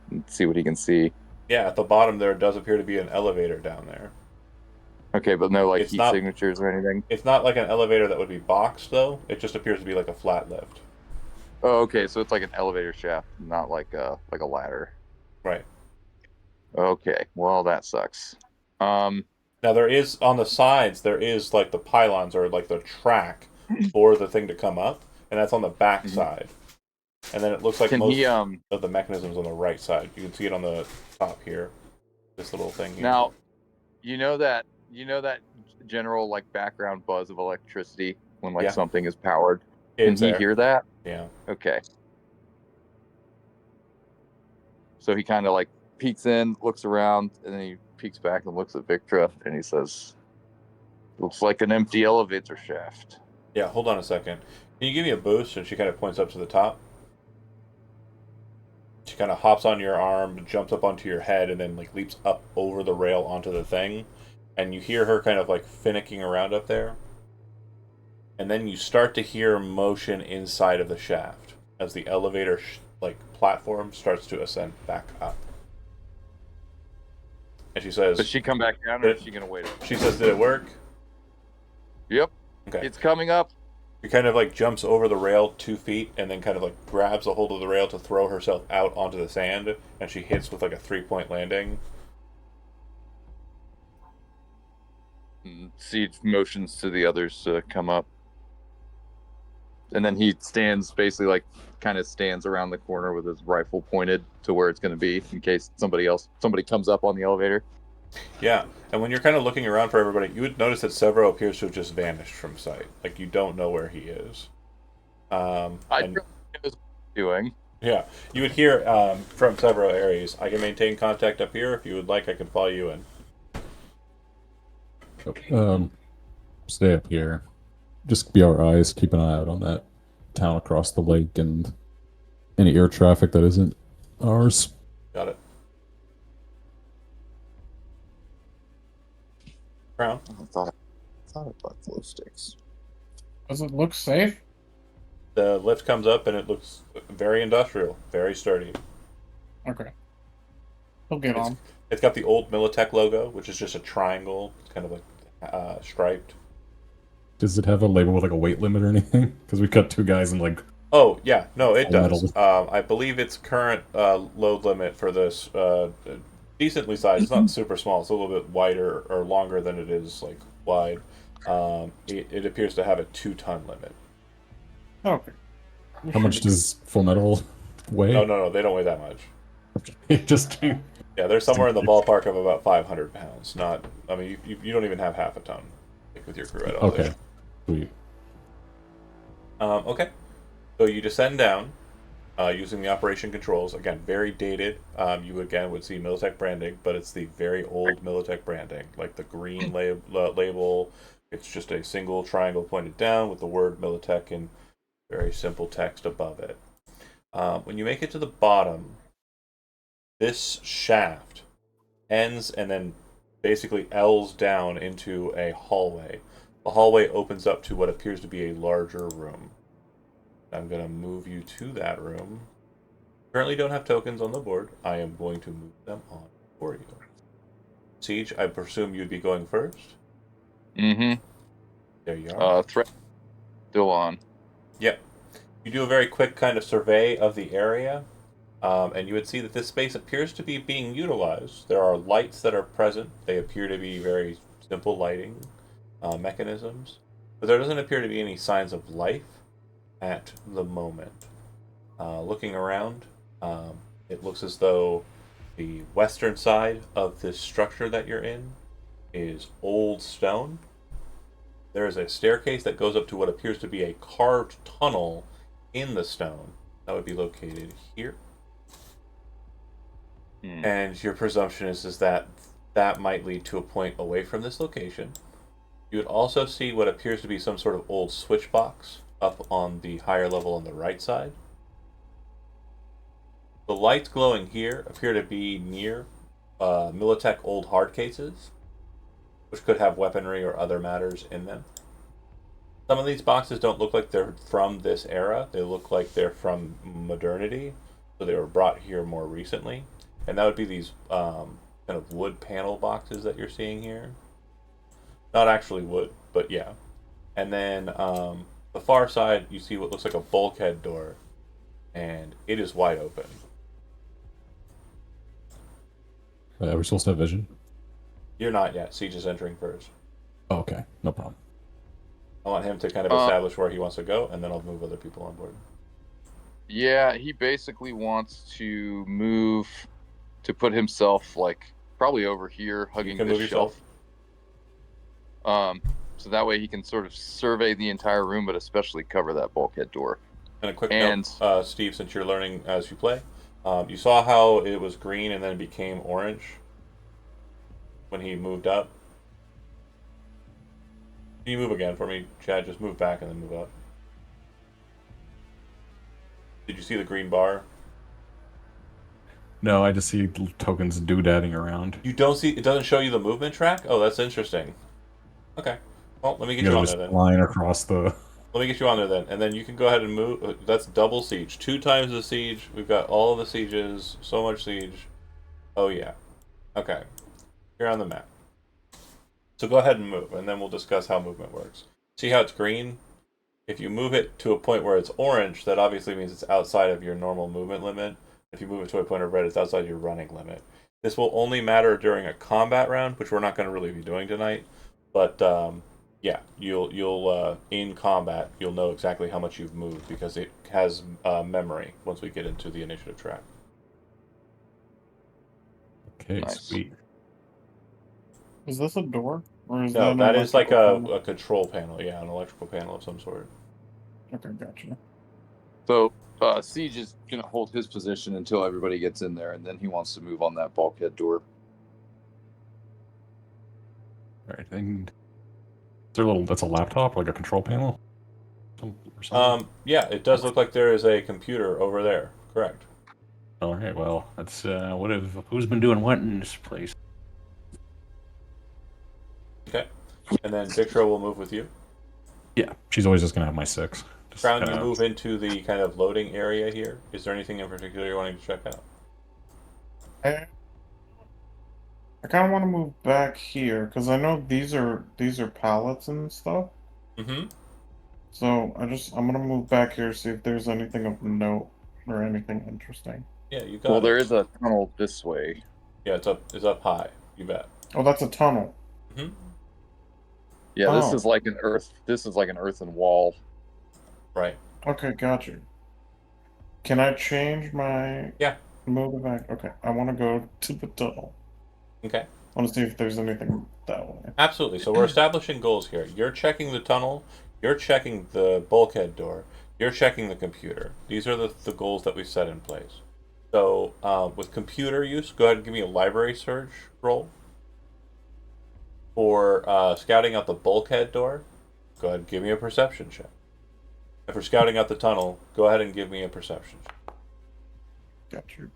and see what he can see. Yeah, at the bottom there does appear to be an elevator down there. Okay, but no like It's heat not signatures or anything. It's not like an elevator that would be boxed though. It just appears to be like a flat lift. Oh, okay, so it's like an elevator shaft, not like a ladder. Right. Okay, well that sucks. Now there is on the sides there is like the pylons or like the track for the thing to come up, and that's on the back side. And then it looks like Can most he of the mechanisms on the right side. You can see it on the top here. This little thing here. now you know that general like background buzz of electricity when like Yeah. something is powered? Can It's he there. hear that? Yeah. Okay. So he kind of like peeks in, looks around, and then he peeks back and looks at Victra, and he says, "Looks like an empty elevator shaft." Yeah, hold on a second. Can you give me a boost? And she kind of points up to the top. She kind of hops on your arm, jumps up onto your head, and then like leaps up over the rail onto the thing. And you hear her kind of like finicking around up there. And then you start to hear motion inside of the shaft as the elevator like platform starts to ascend back up. And she says, Does she come back down, or is she gonna wait? She says, "Did it work?" Yep. Okay. It's coming up. She kind of like jumps over the rail 2 feet and then kind of like grabs a hold of the rail to throw herself out onto the sand, and she hits with like a 3-point landing. Siege motions to the others to come up. And then he stands basically like kind of stands around the corner with his rifle pointed to where it's going to be in case somebody comes up on the elevator. Yeah, and when you're kind of looking around for everybody, you would notice that Severo appears to have just vanished from sight. Like you don't know where he is. I And knows what he's doing. yeah, you would hear from several areas. I can maintain contact up here if you would like. I can follow you in. Stay up here. Just be our eyes. Keep an eye out on that town across the lake and any air traffic that isn't ours. Got it. Crown. I thought I bought glow sticks. Does it look safe? The lift comes up and it looks very industrial, very sturdy. Okay. He'll get It's, on. it's got the old Militech logo, which is just a triangle. It's kind of like striped. Does it have a label with like a weight limit or anything? Because we cut two guys in like Oh yeah, no, it all does. metal. I believe its current load limit for this decently sized. It's not super small. It's a little bit wider or longer than it is like wide. It appears to have a 2-ton limit. Okay. How much does full metal weigh? No, they don't weigh that much. Just Yeah, they're somewhere in the ballpark of about 500 pounds. Not, I mean, you don't even have half a ton like, with your crew at all. okay. Sweet. Okay. So you descend down using the operation controls. Again, very dated. You again would see Militech branding, but it's the very old Militech branding, like the green label. It's just a single triangle pointed down with the word Militech in very simple text above it. When you make it to the bottom, this shaft ends and then basically L's down into a hallway. The hallway opens up to what appears to be a larger room. I'm going to move you to that room. Currently don't have tokens on the board. I am going to move them on for you. Siege, I presume you'd be going first? Mm-hmm. There you are. Threat still on. Yep. You do a very quick kind of survey of the area, and you would see that this space appears to be being utilized. There are lights that are present. They appear to be very simple lighting mechanisms, but there doesn't appear to be any signs of life at the moment. Looking around, it looks as though the western side of this structure that you're in is old stone. There is a staircase that goes up to what appears to be a carved tunnel in the stone. That would be located here. And your presumption is that that might lead to a point away from this location. You would also see what appears to be some sort of old switch box up on the higher level on the right side. The lights glowing here appear to be near Militech old hard cases, which could have weaponry or other matters in them. Some of these boxes don't look like they're from this era. They look like they're from modernity, so they were brought here more recently. And that would be these kind of wood panel boxes that you're seeing here. Not actually wood, but yeah. And then the far side, you see what looks like a bulkhead door, and it is wide open. Are we supposed to have vision? You're not yet. Siege is entering first. Oh, okay, no problem. I want him to kind of establish where he wants to go, and then I'll move other people on board. Yeah, he basically wants to move to put himself like probably over here, hugging can this move shelf. yourself. So that way he can sort of survey the entire room, but especially cover that bulkhead door. And a quick note, Steve, since you're learning as you play, you saw how it was green and then became orange when he moved up. Can you move again for me, Chad? Just move back and then move up. Did you see the green bar? No, I just see tokens doodadding around. You don't see, it doesn't show you the movement track? Oh, that's interesting. Okay. Well, let me get you on there then. Line across the. Let me get you on there then. And then you can go ahead and move. That's double siege. 2 times the siege. We've got all of the sieges. So much siege. Oh, yeah. Okay. You're on the map. So go ahead and move, and then we'll discuss how movement works. See how it's green? If you move it to a point where it's orange, that obviously means it's outside of your normal movement limit. If you move it to a point of red, it's outside your running limit. This will only matter during a combat round, which we're not going to really be doing tonight. But yeah, you'll in combat you'll know exactly how much you've moved because it has memory once we get into the initiative track. Okay, Nice. sweet. Is this a door? Or is No, that that an is like electrical panel? a control panel. Yeah, an electrical panel of some sort. Okay, gotcha. So Siege is gonna hold his position until everybody gets in there, and then he wants to move on that bulkhead door. All right, and is there a little? That's a laptop, like a control panel, or something. Yeah, it does look like there is a computer over there. Correct. All right, well, that's who's been doing what in this place? Okay. And then Victro will move with you. Yeah, she's always just gonna have my 6. Just Crown, you kinda, move into the kind of loading area here. Is there anything in particular you're wanting to check out? I kind of want to move back here because I know these are pallets and stuff. Mm-hmm. So I'm gonna move back here see if there's anything of note or anything interesting. Yeah, you got Well, it. there is a tunnel this way. Yeah, it's up high. You bet. Oh, that's a tunnel. Mm-hmm. Yeah, this Oh. is like an earth. This is like an earthen wall. Right. Okay, gotcha. Can I change my Yeah. move back? Okay, I want to go to the tunnel. Okay. I want to see if there's anything that way. Absolutely. So we're establishing goals here. You're checking the tunnel. You're checking the bulkhead door. You're checking the computer. These are the goals that we set in place. So with computer use, go ahead and give me a library search roll. For scouting out the bulkhead door, go ahead and give me a perception check. And for scouting out the tunnel, go ahead and give me a perception check. Got you.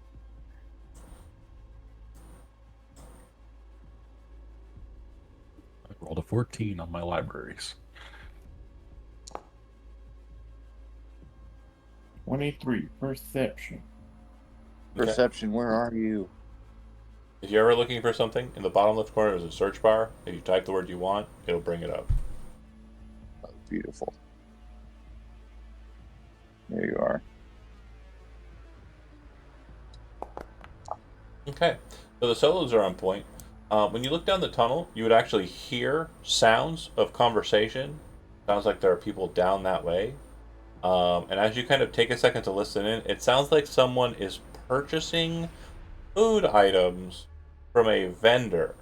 I rolled a 14 on my libraries. 23 perception. Okay. Perception, where are you? If you're ever looking for something, in the bottom left corner is a search bar. If you type the word you want, it'll bring it up. Oh, beautiful. There you are. Okay. So the solos are on point. When you look down the tunnel, you would actually hear sounds of conversation. Sounds like there are people down that way. And as you kind of take a second to listen in, it sounds like someone is purchasing food items from a vendor.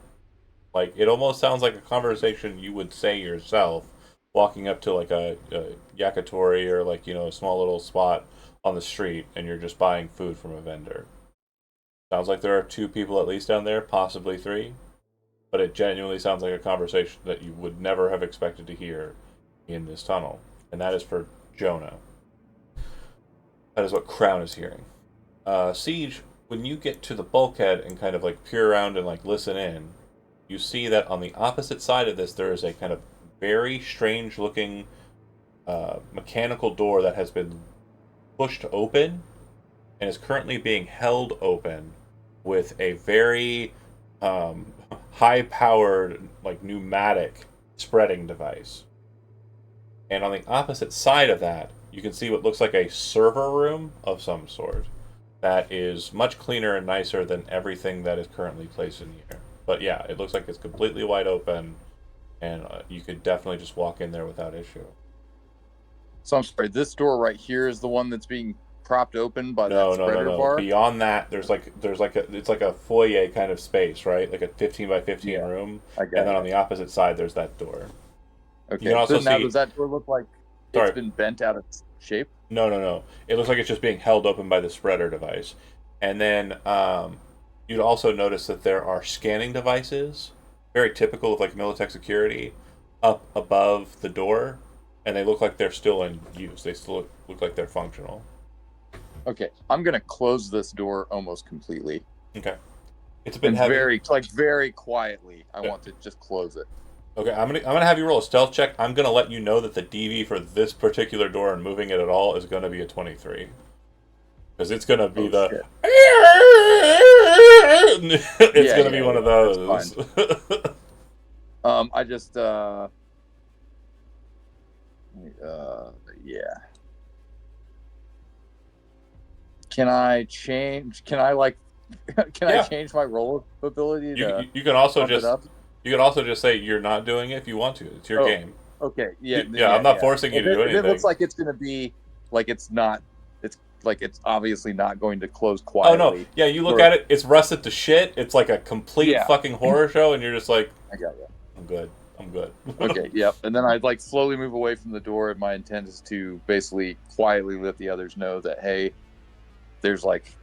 Like, it almost sounds like a conversation you would say yourself walking up to like a yakitori or like, a small little spot on the street and you're just buying food from a vendor. Sounds like there are 2 people at least down there, possibly 3. But it genuinely sounds like a conversation that you would never have expected to hear in this tunnel. And that is for Jonah. That is what Crown is hearing. Siege, when you get to the bulkhead and kind of like peer around and like listen in, you see that on the opposite side of this there is a kind of very strange looking mechanical door that has been pushed open and is currently being held open with a very high powered like pneumatic spreading device. And on the opposite side of that, you can see what looks like a server room of some sort that is much cleaner and nicer than everything that is currently placed in here. But yeah, it looks like it's completely wide open, and you could definitely just walk in there without issue. So I'm sorry, this door right here is the one that's being propped open by No, that no, spreader no, no. bar? Beyond that, it's like a foyer kind of space, right? Like a 15 by 15 room. I got And then it. on the opposite side, there's that door. Okay. You can also So now see- does that door look like Sorry. it's been bent out of shape? No, no, no. It looks like it's just being held open by the spreader device. And then you'd also notice that there are scanning devices, very typical of like Militech security, up above the door, and they look like they're still in use. They still look like they're functional. Okay. I'm gonna close this door almost completely. Okay. It's a bit And heavy. very quietly. I Yeah. want to just close it. Okay, I'm gonna have you roll a stealth check. I'm gonna let you know that the DV for this particular door and moving it at all is gonna be a 23. Because it's gonna be Shit. it's Yeah, gonna be yeah, one of that's those. I just Yeah. Can I change? Can I like? Can I Yeah. change my roll ability to You can also bump it just up? say you're not doing it if you want to. It's your Oh, game. okay. Yeah, Yeah, I'm not forcing you to do If it looks anything. like it's gonna be like it's not, it's like it's obviously not going to close Oh no, quietly. yeah, you look Or at it, it's rusted to shit. It's like a complete yeah, fucking horror show, and you're just like, I got you. I'm good. I'm good. Okay, yep. And then I'd like slowly move away from the door, and my intent is to basically quietly let the others know that hey, there's like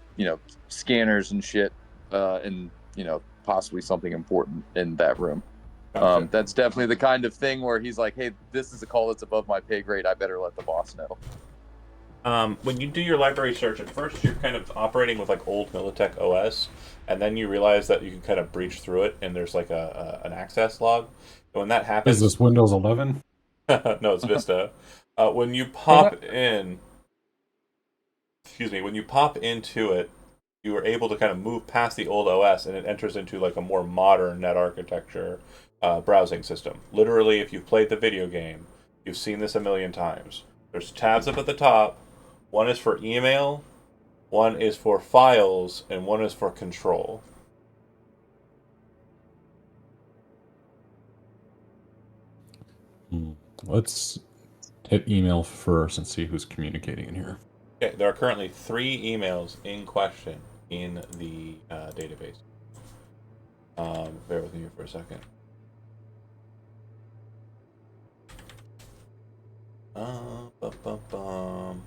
scanners and shit, and possibly something important in that room. Gotcha. That's definitely the kind of thing where he's like, hey, this is a call that's above my pay grade. I better let the boss know. When you do your library search, at first you're kind of operating with like old Militech OS, and then you realize that you can kind of breach through it, and there's like an access log. And when that Is happens, this Windows 11? no, it's Vista. When you pop in, excuse me, when you pop into it, you are able to kind of move past the old OS, and it enters into like a more modern net architecture browsing system. Literally, if you've played the video game, you've seen this a million times. There's tabs up at the top. One is for email, one is for files, and one is for control. Let's hit email first and see who's communicating in here. Okay, there are currently 3 emails in question in the database. Bear with me for a second. Bum, bum, bum.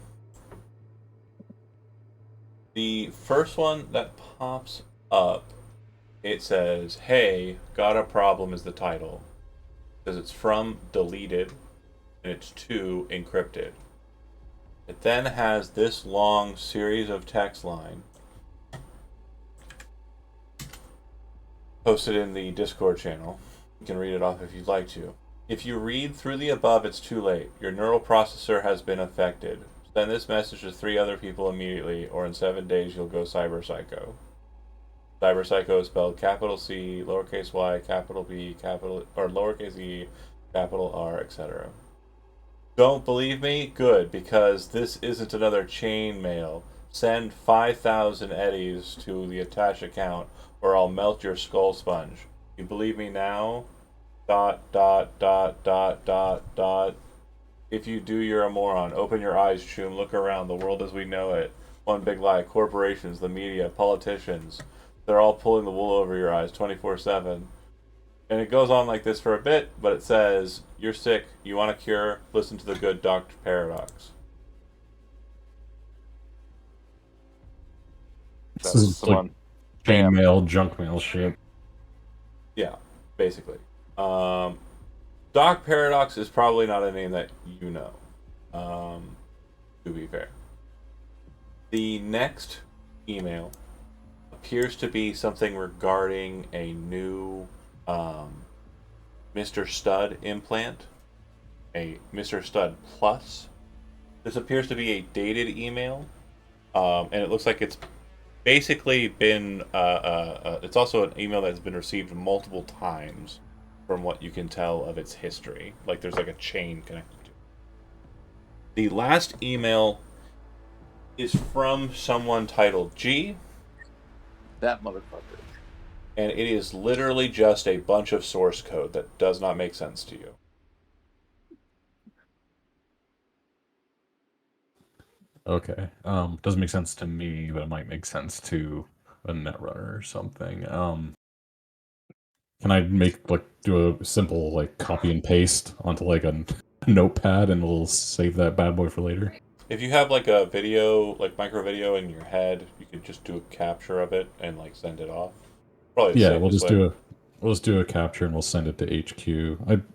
The first one that pops up, it says, "Hey, got a problem" is the title. It says it's from deleted and it's to encrypted. It then has this long series of text line posted in the Discord channel. You can read it off if you'd like to. If you read through the above, it's too late. Your neural processor has been affected. Send this message to 3 other people immediately, or in 7 days you'll go cyber psycho. Cyber psycho is spelled capital C, lowercase y, capital B, capital or lowercase e, capital R, etc. Don't believe me? Good, because this isn't another chain mail. Send 5,000 eddies to the attached account, or I'll melt your skull sponge. You believe me now? Dot, dot, dot, dot, dot, dot. If you do, you're a moron. Open your eyes, Choom. Look around. The world as we know it. One big lie. Corporations, the media, politicians. They're all pulling the wool over your eyes 24/7. And it goes on like this for a bit, but it says, "You're sick. You want a cure? Listen to the good Dr. Paradox." This That's is like someone. chain Bam. mail, junk mail shit. Yeah, basically. Doc Paradox is probably not a name that you know, to be fair. The next email appears to be something regarding a new Mr. Stud implant, a Mr. Stud Plus. This appears to be a dated email, and it looks like it's basically been. It's also an email that has been received multiple times, from what you can tell of its history. Like there's like a chain connected to it. The last email is from someone titled G, That motherfucker. and it is literally just a bunch of source code that does not make sense to you. Okay. Doesn't make sense to me, but it might make sense to a netrunner or something. Can I make like do a simple like copy and paste onto like a notepad and we'll save that bad boy for later? If you have like a video, like micro video in your head, you could just do a capture of it and like send it off. Probably the Yeah, we'll safest just way. do a capture and we'll send it to HQ.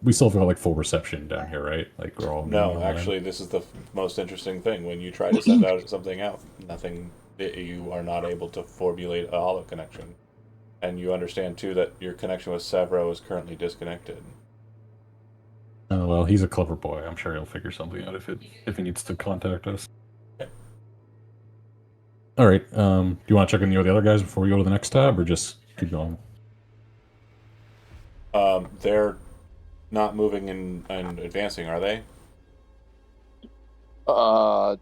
We still have got like full reception down here, right? Like we're all No, online. actually, this is the most interesting thing. When you try to send out something out, nothing, you are not able to formulate a hollow connection. And you understand too that your connection with Severo is currently disconnected. Oh well, he's a clever boy. I'm sure he'll figure something out if he needs to contact us. Okay. All right. Do you want to check in the other guys before we go to the next tab, or just keep going? They're not moving and advancing, are they? Uh,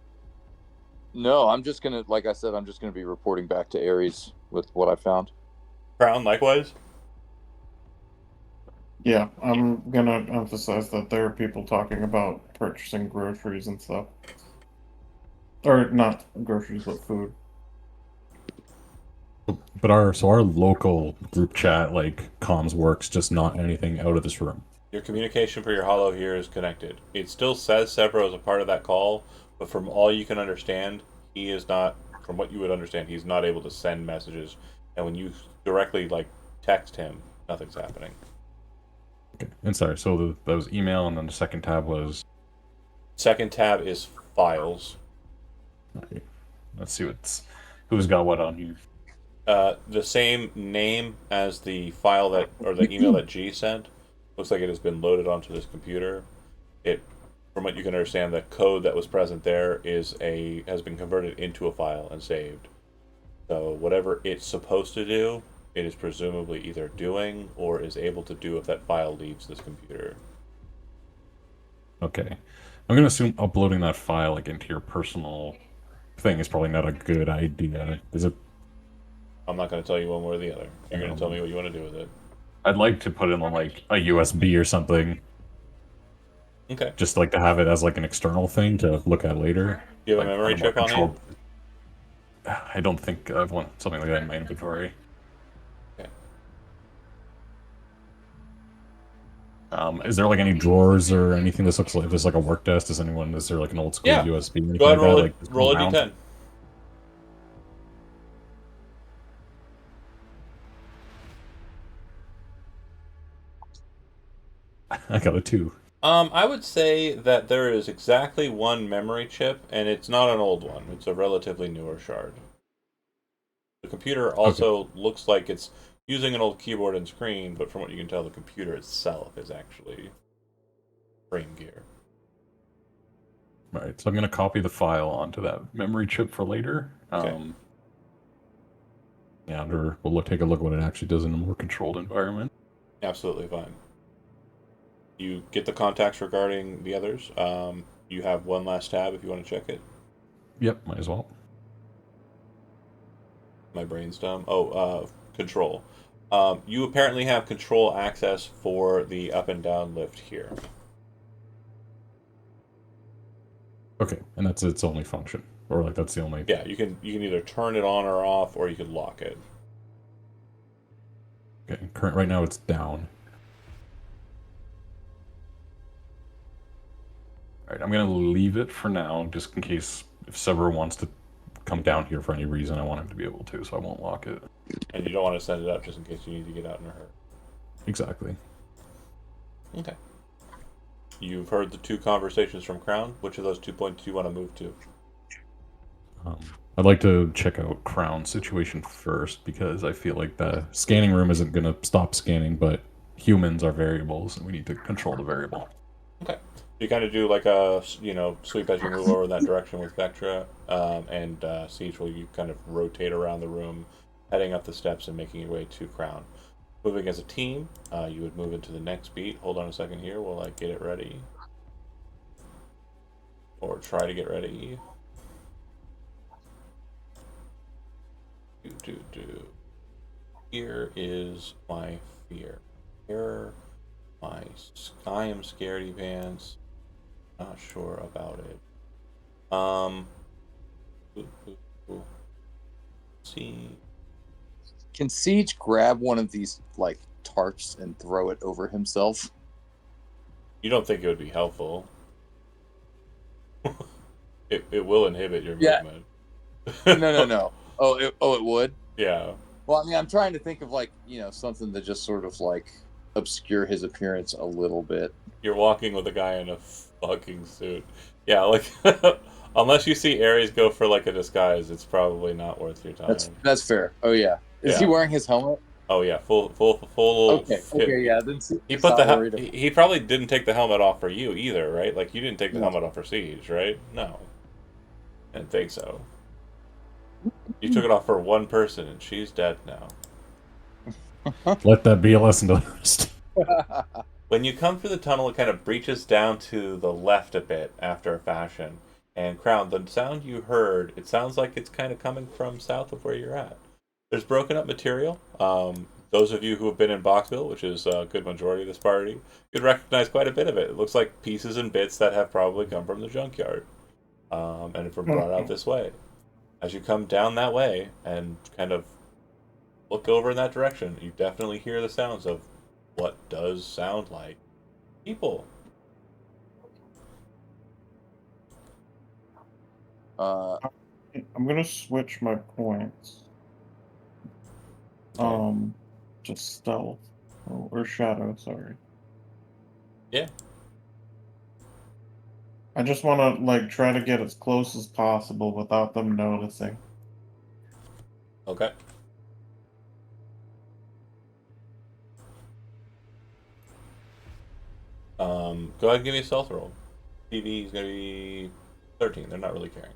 no, I'm just gonna, like I said, I'm just gonna be reporting back to Ares with what I found. Crown, likewise. Yeah, I'm gonna emphasize that there are people talking about purchasing groceries and stuff. Or not groceries, but food. But our local group chat like comms works, just not anything out of this room. Your communication for your hollow here is connected. It still says Severo as a part of that call, but from all you can understand, he is not. From what you would understand, he's not able to send messages. And when you directly like text him, nothing's happening. Okay. And sorry, so that was email, and then the second tab was. Second tab is files. Okay, let's see who's got what on you. The same name as the file that or the email that G sent. Looks like it has been loaded onto this computer. It, from what you can understand, the code that was present there has been converted into a file and saved. So whatever it's supposed to do, it is presumably either doing or is able to do if that file leaves this computer. Okay, I'm gonna assume uploading that file like into your personal thing is probably not a good idea. Is it? I'm not going to tell you one way or the other. You're going to tell me what you want to do with it. I'd like to put in on like a USB or something, Okay. just like to have it as like an external thing to look at later. Do you have a Like, memory kind of chip more on you? controlled. I don't think I've want something like that in my inventory. Okay. Is there like any drawers or anything? This looks like if there's like a work desk. Is there like an old school Yeah. USB? Or anything Go ahead and like roll that? it. Like, just Roll a mount? d10. I got a 2. I would say that there is exactly one memory chip, and it's not an old one. It's a relatively newer shard. The computer Okay. also looks like it's using an old keyboard and screen, but from what you can tell, the computer itself is actually frame gear. Right. So I'm gonna copy the file onto that memory chip for later. Okay. Yeah, we'll take a look at what it actually does in a more controlled environment. Absolutely fine. You get the contacts regarding the others. You have one last tab if you want to check it. Yep, might as well. My brain's dumb. Control. You apparently have control access for the up and down lift here. Okay, and that's its only function, or like that's the only. Yeah, you can either turn it on or off, or you can lock it. Okay, current right now it's down. All right, I'm gonna leave it for now, just in case if Sever wants to come down here for any reason, I want him to be able to, so I won't lock it. And you don't want to set it up just in case you need to get out in a hurry. Exactly. Okay. You've heard the two conversations from Crown. Which of those 2 points do you want to move to? I'd like to check out Crown's situation first because I feel like the scanning room isn't gonna stop scanning, but humans are variables, and we need to control the variable. Okay. You kind of do like a sweep as you move over in that direction with Vectra, and Siege will you kind of rotate around the room, heading up the steps and making your way to Crown. Moving as a team, you would move into the next beat. Hold on a second here while I get it ready, or try to get ready. Here is my fear. Here, I am scaredy pants. Not sure about it. See. Can Siege grab one of these like tarps and throw it over himself? You don't think it would be helpful? It will inhibit your Yeah. movement. No. It would. Yeah. Well, I mean, I'm trying to think of like something to just sort of like obscure his appearance a little bit. You're walking with a guy in a fucking suit. Yeah, like unless you see Ares go for like a disguise, it's probably not worth your time. That's fair. Oh yeah. Is he Yeah. wearing his helmet? Oh yeah, full. Okay. Yeah. Then He put he probably didn't take the helmet off for you either, right? Like you didn't take the helmet off for Siege, right? No. I didn't think so. You took it off for one person, and she's dead now. Let that be a lesson to the rest. When you come through the tunnel, it kind of breaches down to the left a bit after a fashion. And Crown, the sound you heard, it sounds like it's kind of coming from south of where you're at. There's broken up material. Those of you who have been in Boxville, which is a good majority of this party, you'd recognize quite a bit of it. It looks like pieces and bits that have probably come from the junkyard, and have been brought out this way. As you come down that way and kind of look over in that direction, you definitely hear the sounds of what does sound like people. Uh, I'm gonna switch my points. Okay. To stealth or shadow. Sorry. Yeah. I just want to like try to get as close as possible without them noticing. Okay. Go ahead and give me a stealth roll. TV is going to be 13. They're not really caring.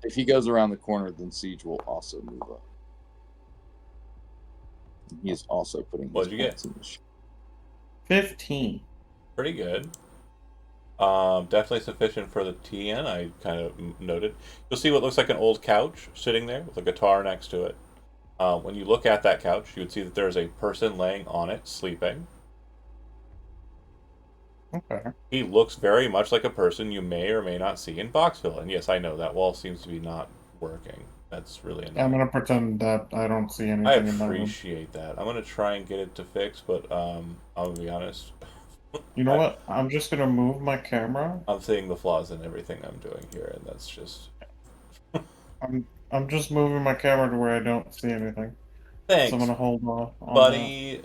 if he goes around the corner, then Siege will also move up. He is also putting his What'd you get? points in the sh- 15. Pretty good. Definitely sufficient for the TN. I kind of noted. You'll see what looks like an old couch sitting there with a guitar next to it. When you look at that couch, you would see that there is a person laying on it, sleeping. Okay. He looks very much like a person you may or may not see in Boxville. And yes, I know that wall seems to be not working. That's really I'm annoying. gonna pretend that I don't see I anything in that room. appreciate that. I'm gonna try and get it to fix, but I'll be honest. You know what? I'm just gonna move my camera. I'm seeing the flaws in everything I'm doing here, and that's just I'm just moving my camera to where I don't see anything. So I'm thanks, gonna hold off on that. buddy.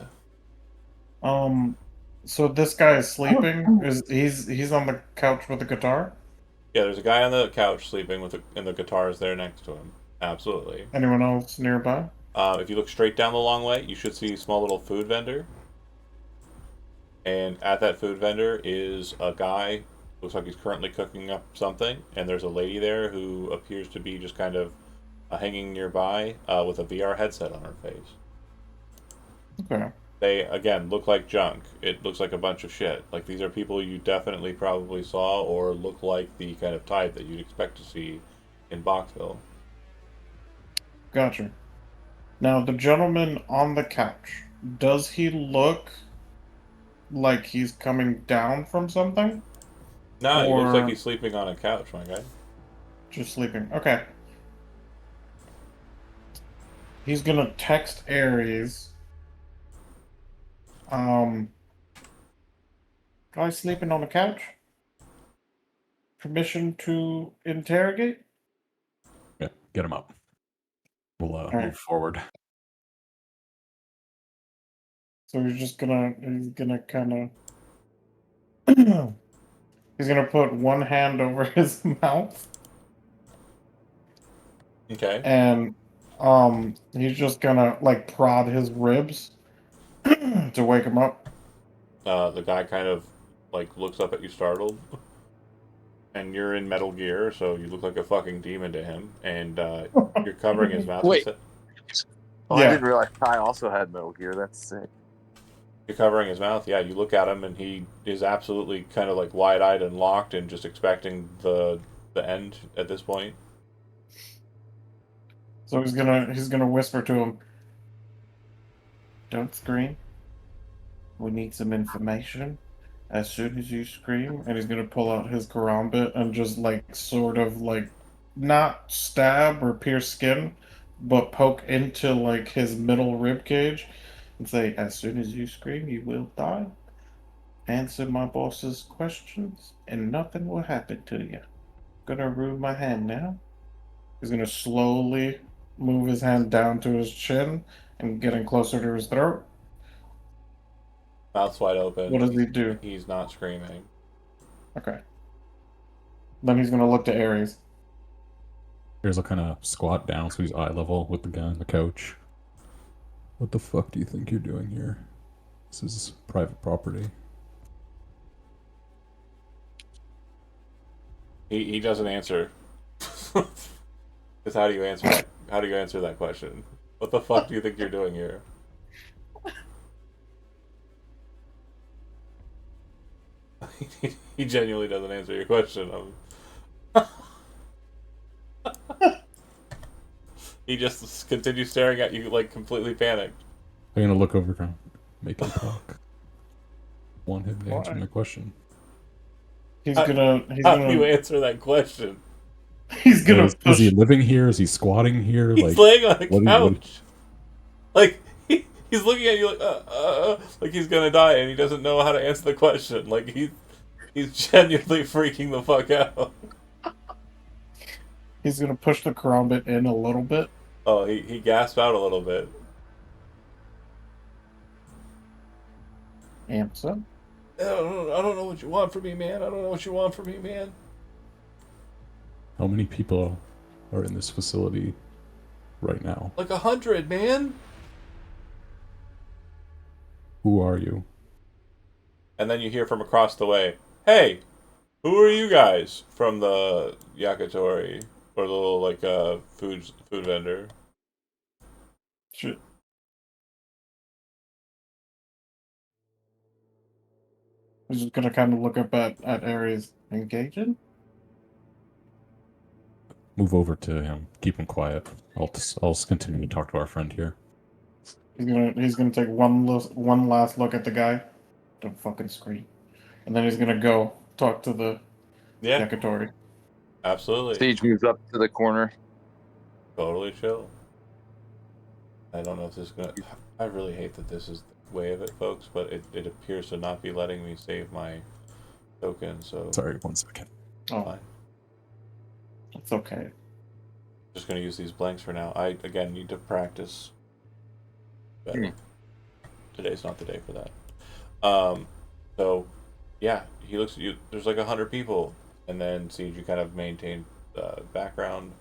So this guy is sleeping. He's on the couch with the guitar? Yeah, there's a guy on the couch sleeping and the guitar is there next to him. Absolutely. Anyone else nearby? If you look straight down the long way, you should see a small little food vendor. And at that food vendor is a guy. Looks like he's currently cooking up something. And there's a lady there who appears to be just kind of hanging nearby with a VR headset on her face. Okay. They, again, look like junk. It looks like a bunch of shit. Like, these are people you definitely probably saw or look like the kind of type that you'd expect to see in Boxville. Gotcha. Now the gentleman on the couch, does he look like he's coming down from something? No, he looks like Or he's sleeping on a couch, my guy. just sleeping? Okay. He's gonna text Ares. Um, guy sleeping on the couch? Permission to interrogate? Yeah, get him up. We'll right. move forward. So he's gonna kind of he's gonna put one hand over his mouth Okay. and he's just gonna like prod his ribs to wake him up. The guy kind of like looks up at you startled. And you're in Metal Gear, so you look like a fucking demon to him. And you're covering his mouth. Wait. Oh, I Yeah. didn't realize Kai also had Metal Gear. That's sick. You're covering his mouth. Yeah, you look at him, and he is absolutely kind of like wide-eyed and locked, and just expecting the end at this point. So he's gonna whisper to him, "Don't scream. We need some information. As soon as you scream," and he's gonna pull out his karambit and just like sort of like not stab or pierce skin, but poke into like his middle rib cage and say, "As soon as you scream, you will die. Answer my boss's questions, and nothing will happen to you. Gonna remove my hand now." He's gonna slowly move his hand down to his chin and getting closer to his throat. Mouth's wide What open. does he do? He's not screaming. Okay. Then he's gonna look to Ares. Here's a kind of squat down so he's eye level with the guy on the couch. What the fuck do you think you're doing here? This is private property. He doesn't answer. Because how do you answer that? How do you answer that question? What the fuck do you think you're doing here? he genuinely doesn't answer your question. He just continues staring at you like completely panicked. I'm gonna look over and make him talk. Want him to answer Why? my question. He's How, gonna. He's how do you gonna. answer that question? He's gonna Is he push. living here? Is he squatting here? He's Like, laying on a what? What? couch. Like he's looking at you like he's gonna die, and he doesn't know how to answer the question. Like he's genuinely freaking the fuck out. He's gonna push the Karambit in a little bit. Oh, he gasped out a little bit. Answer. I don't know what you want from me, man. I don't know what you want from me, man. How many people are in this facility right now? Like 100, man. Who are you? And then you hear from across the way, "Hey, who are you guys from the yakitori or the little like food vendor?" Shit. He's just gonna kind of look up at Ares engaging. Move over to him. Keep him quiet. I'll just continue to talk to our friend here. He's gonna take one last look at the guy. Don't fucking scream. And then he's gonna go talk to the Yeah, Yakitori. absolutely, Sage moves up to the corner. totally chill. I don't know if this is gonna. I really hate that this is the way of it, folks, but it appears to not be letting me save my token. So Sorry, 1 second. Oh, fine. it's okay. Just gonna use these blanks for now. I again need to practice better. Today's not the day for that. So yeah, he looks at you. There's like 100 people, and then Siege, you kind of maintain the background,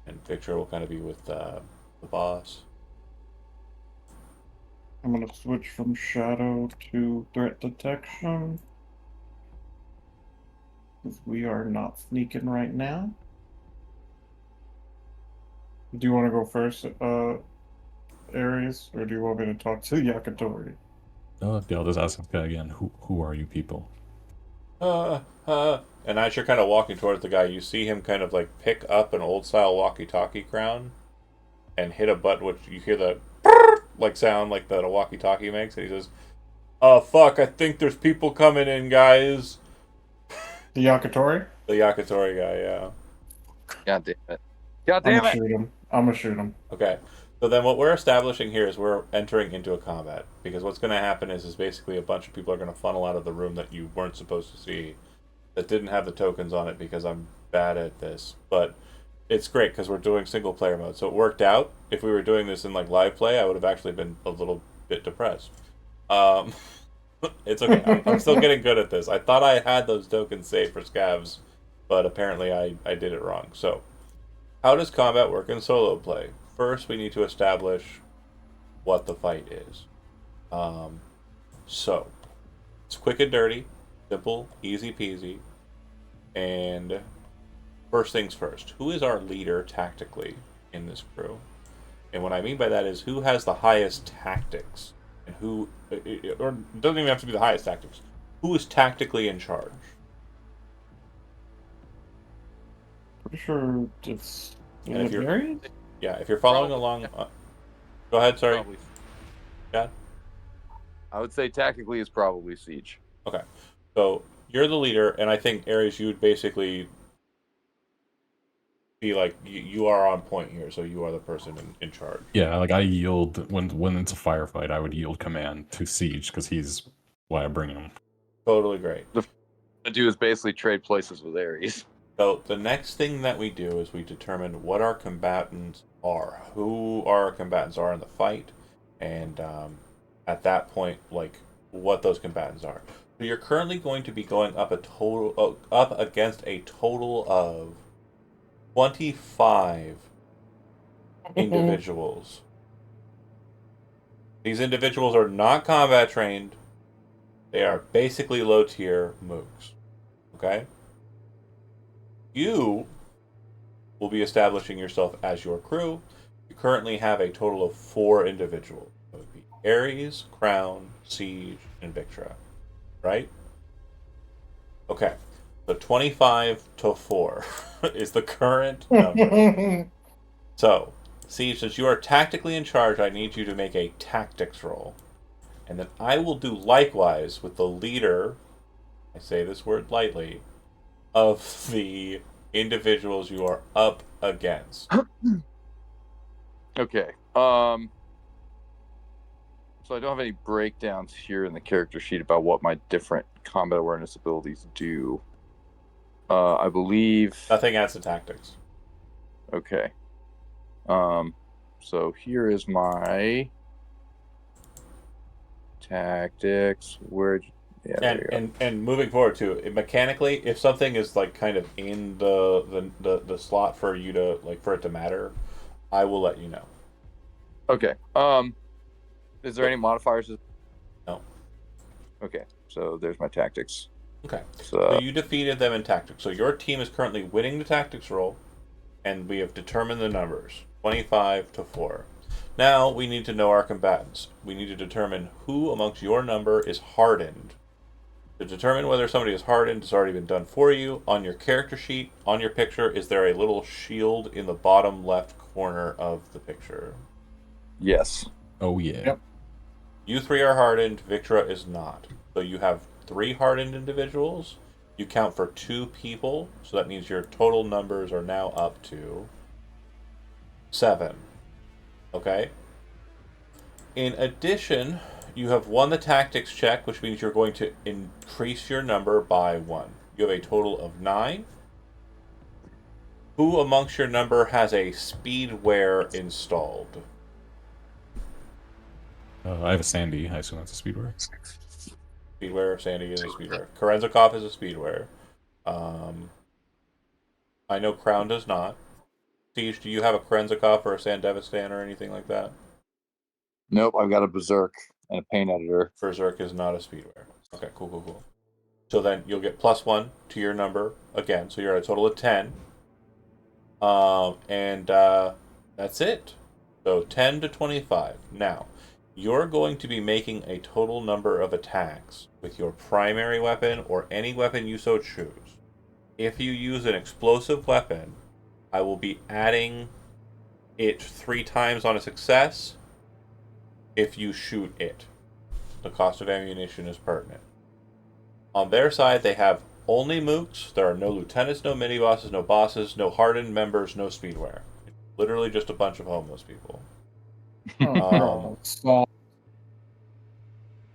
and Victor will kind of be with the boss. I'm gonna switch from shadow to threat detection. Because we are not sneaking right now. Do you want to go first, Ares, or do you want me to talk to Yakitori? Yeah, I'll just ask him again. Who are you people? And as you're kind of walking towards the guy, you see him kind of like pick up an old style walkie-talkie crown and hit a button, which you hear the like sound like that a walkie-talkie makes, and he says, fuck, I think there's people coming in, guys." The Yakitori? The Yakitori guy, yeah. God damn it. God I'm damn gonna it. shoot him. I'm gonna shoot him. Okay. So then what we're establishing here is we're entering into a combat. Because what's going to happen is basically a bunch of people are going to funnel out of the room that you weren't supposed to see, that didn't have the tokens on it, because I'm bad at this. But it's great because we're doing single player mode. So it worked out. If we were doing this in like live play, I would have actually been a little bit depressed. Um, it's okay. I'm still getting good at this. I thought I had those tokens saved for scavs, but apparently I did it wrong. So how does combat work in solo play? First, we need to establish what the fight is. So, it's quick and dirty, simple, easy peasy. And first things first, who is our leader tactically in this crew? And what I mean by that is who has the highest tactics, and who, or it doesn't even have to be the highest tactics. Who is tactically in charge? Pretty sure it's And if you're, Ares? yeah, if you're following Probably, along, yeah. Go ahead. Sorry, Probably. yeah. I would say tactically is probably Siege. Okay, so you're the leader, and I think Ares, you would basically be like you are on point here, so you are the person in charge. Yeah, like I yield when it's a firefight. I would yield command to Siege because he's why I bring him. Totally great. To do is basically trade places with Ares. So the next thing that we do is we determine what our combatants are, who our combatants are in the fight, and at that point, like what those combatants are. So you're currently going to be going up against a total of 25 individuals. These individuals are not combat trained. They are basically low tier mooks. Okay? You will be establishing yourself as your crew. You currently have a total of 4 individuals. That would be Ares, Crown, Siege, and Victra. Right? Okay. So 25 to 4 is the current number. So, see, since you are tactically in charge, I need you to make a tactics roll. And then I will do likewise with the leader, I say this word lightly, of the individuals you are up against. Okay. So I don't have any breakdowns here in the character sheet about what my different combat awareness abilities do. I believe. Nothing adds to tactics. Okay. So here is my tactics. Where? Yeah, there you go. And moving forward too, mechanically, if something is like kind of in the slot for you to like for it to matter, I will let you know. Okay. Is there any modifiers? No. Okay. So there's my tactics. Okay. So So you defeated them in tactics. So your team is currently winning the tactics roll, and we have determined the numbers 25 to 4. Now we need to know our combatants. We need to determine who amongst your number is hardened. To determine whether somebody is hardened has already been done for you. On your character sheet, on your picture, is there a little shield in the bottom left corner of the picture? yes. Oh yeah. Yep. You three are hardened, Victra is not. So you have 3 hardened individuals. You count for 2 people, so that means your total numbers are now up to 7. Okay? In addition, you have won the tactics check, which means you're going to increase your number by 1. You have a total of 9. Who amongst your number has a speedwear installed? I have a Sandy. I assume that's a speedwear. Speedwear, Sandy is a speedwear. Karenzikov is a speedwear. I know Crown does not. Siege, do you have a Karenzikov or a Sandevistan or anything like that? Nope. I've got a berserk and a paint editor. Berserk is not a speedwear. Okay, cool, cool, cool. So then you'll get +1 to your number again. So you're at a total of 10. And that's it. So 10 to 25. Now, you're going to be making a total number of attacks with your primary weapon or any weapon you so choose. If you use an explosive weapon, I will be adding it 3 times on a success if you shoot it. The cost of ammunition is pertinent. On their side, they have only mooks. There are no lieutenants, no mini bosses, no bosses, no hardened members, no speedwear. It's literally just a bunch of homeless people. So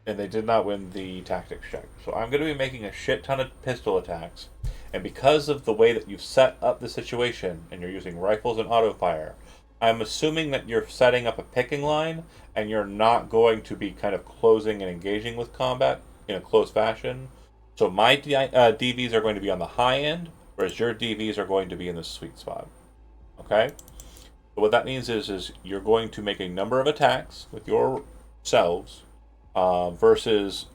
And they did not win the tactics check. So I'm going to be making a shit ton of pistol attacks. And because of the way that you've set up the situation, and you're using rifles and auto fire, I'm assuming that you're setting up a picking line, and you're not going to be kind of closing and engaging with combat in a close fashion. So my DVs are going to be on the high end, whereas your DVs are going to be in the sweet spot. Okay? So what that means is you're going to make a number of attacks with yourselves versus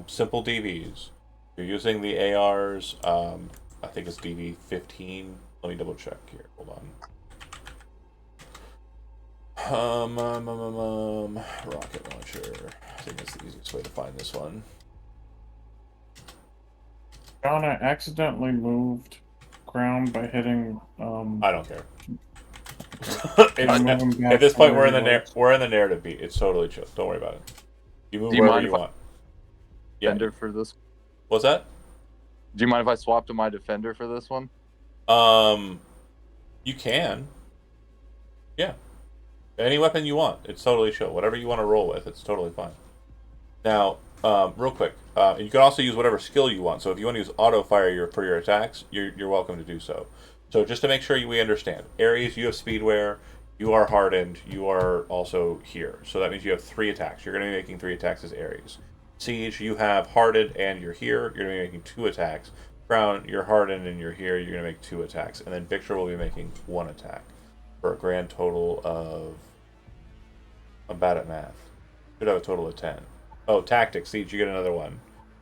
simple DVs. You're using the ARs. I think it's DV 15. Let me double check here. Hold on. Rocket launcher. I think that's the easiest way to find this one. John, I accidentally moved ground by hitting. I don't care. I'm moving back At this point, to we're in where the it was. we're in the narrative beat. It's totally chill. Don't worry about it. You move Do you wherever mind you if I- want. Yeah. Defender for this. What's that? Do you mind if I swap to my defender for this one? You can. Yeah. Any weapon you want. It's totally chill. Whatever you want to roll with, it's totally fine. Now, real quick, you can also use whatever skill you want. So if you want to use auto fire for your attacks, you're welcome to do so. So just to make sure we understand, Ares, you have speedwear, you are hardened, you are also here. So that means you have 3 attacks. You're going to be making 3 attacks as Ares. Siege, you have hardened and you're here. You're going to be making 2 attacks. Crown, you're hardened and you're here. You're going to make 2 attacks. And then Victor will be making 1 attack for a grand total of... I'm bad at math. Should have a total of 10. Oh, tactics. Siege, you get another one.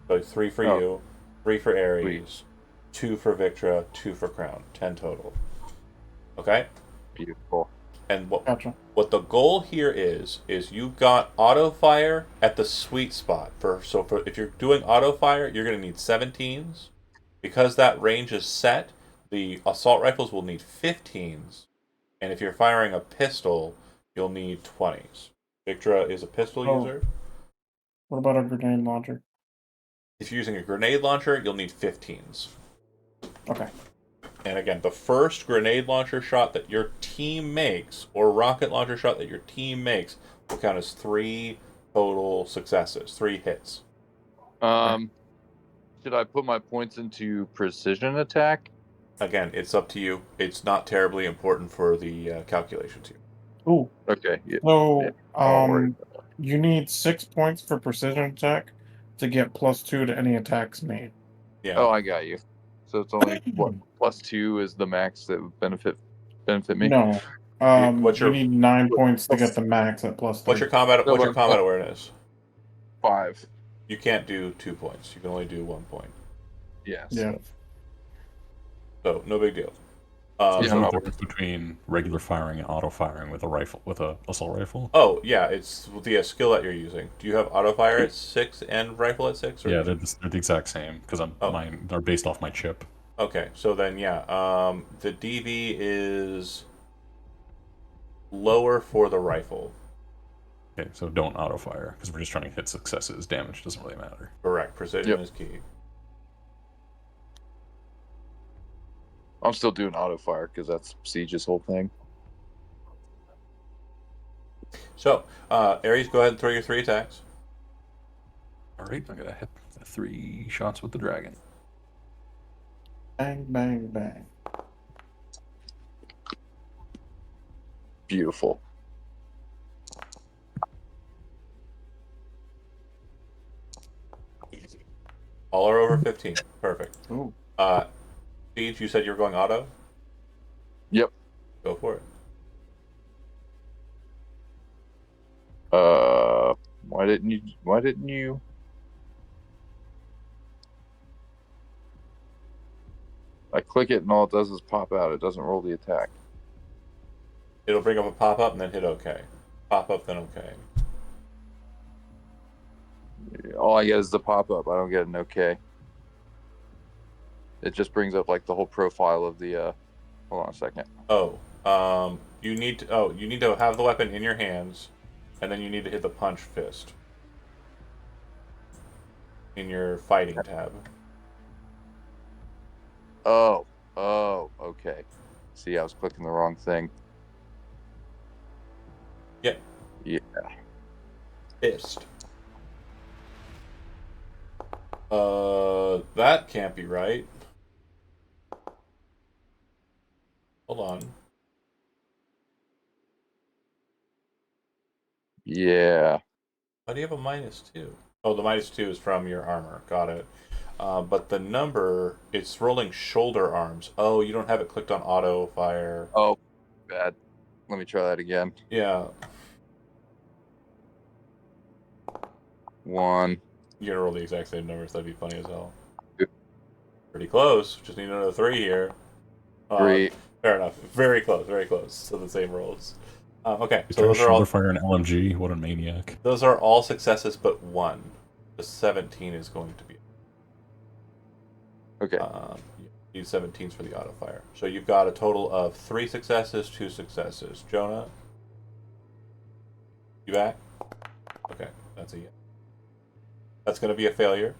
So 3 for you, 3 for Ares, Sweet. 2 for Victra, 2 for Crown. 10 total. Okay? Beautiful. And Gotcha. what the goal here is you got auto fire at the sweet spot. For if you're doing auto fire, you're going to need 17s. Because that range is set, the assault rifles will need 15s, and if you're firing a pistol, you'll need 20s. Victra is a pistol Oh. user. What about a grenade launcher? If you're using a grenade launcher, you'll need 15s. Okay. And again, the first grenade launcher shot that your team makes, or rocket launcher shot that your team makes, will count as 3 total successes, 3 hits. Should I put my points into precision attack? Again, it's up to you. It's not terribly important for the calculations here. Ooh. Okay. Yeah. So, Don't worry. you need 6 points for precision attack to get +2 to any attacks made. Yeah. Oh, I got you. So it's only what +2 is the max that would benefit me. No. What's You your need 9 points to get the max at +3. what's your combat No, what's your but- combat awareness? 5. You can't do 2 points. You can only do 1 point. Yeah. Yeah. So no big deal. There's Yeah, no no. difference between regular firing and auto firing with a rifle, with a assault rifle. Oh yeah, it's the skill that you're using. Do you have auto fire at 6 and rifle at 6? Or Yeah, they're the exact same because mine are based off my chip. Okay, so then yeah, the DV is lower for the rifle. Okay, so don't auto fire because we're just trying to hit successes. Damage doesn't really matter. Correct. Precision Yep. is key. I'm still doing auto fire because that's Siege's whole thing. So, Ares, go ahead and throw your 3 attacks. All right, I'm gonna hit 3 shots with the dragon. Bang, bang, bang. Beautiful. All are over 15. Perfect. Ooh. Siege, you said you were going auto? Yep. Go for it. Why didn't you? I click it and all it does is pop out. It doesn't roll the attack. It'll bring up a pop up and then hit OK. Pop up, then OK. All I get is the pop up. I don't get an okay. It just brings up like the whole profile of the. Hold on a second. You need to have the weapon in your hands, and then you need to hit the punch fist in your fighting tab. Oh, okay. See, I was clicking the wrong thing. Yeah. Yeah. Fist. That can't be right. Hold on. Yeah. Why do you have a -2? Oh, the -2 is from your armor. Got it. But the number, it's rolling shoulder arms. Oh, you don't have it clicked on auto fire. Oh, bad. Let me try that again. Yeah. 1. You're gonna roll the exact same numbers. That'd be funny as hell. Yep. Pretty close. Just need another 3 here. 3. Fair enough. Very close. Very close to the same rolls. Okay, You so try to those are shoulder all fire an LMG. What a maniac! those are all successes, but 1. The 17 is going to be. Okay. You need 17s for the auto fire. So you've got a total of 3 successes, 2 successes. Jonah, you back? Okay, that's a yes. That's going to be a failure.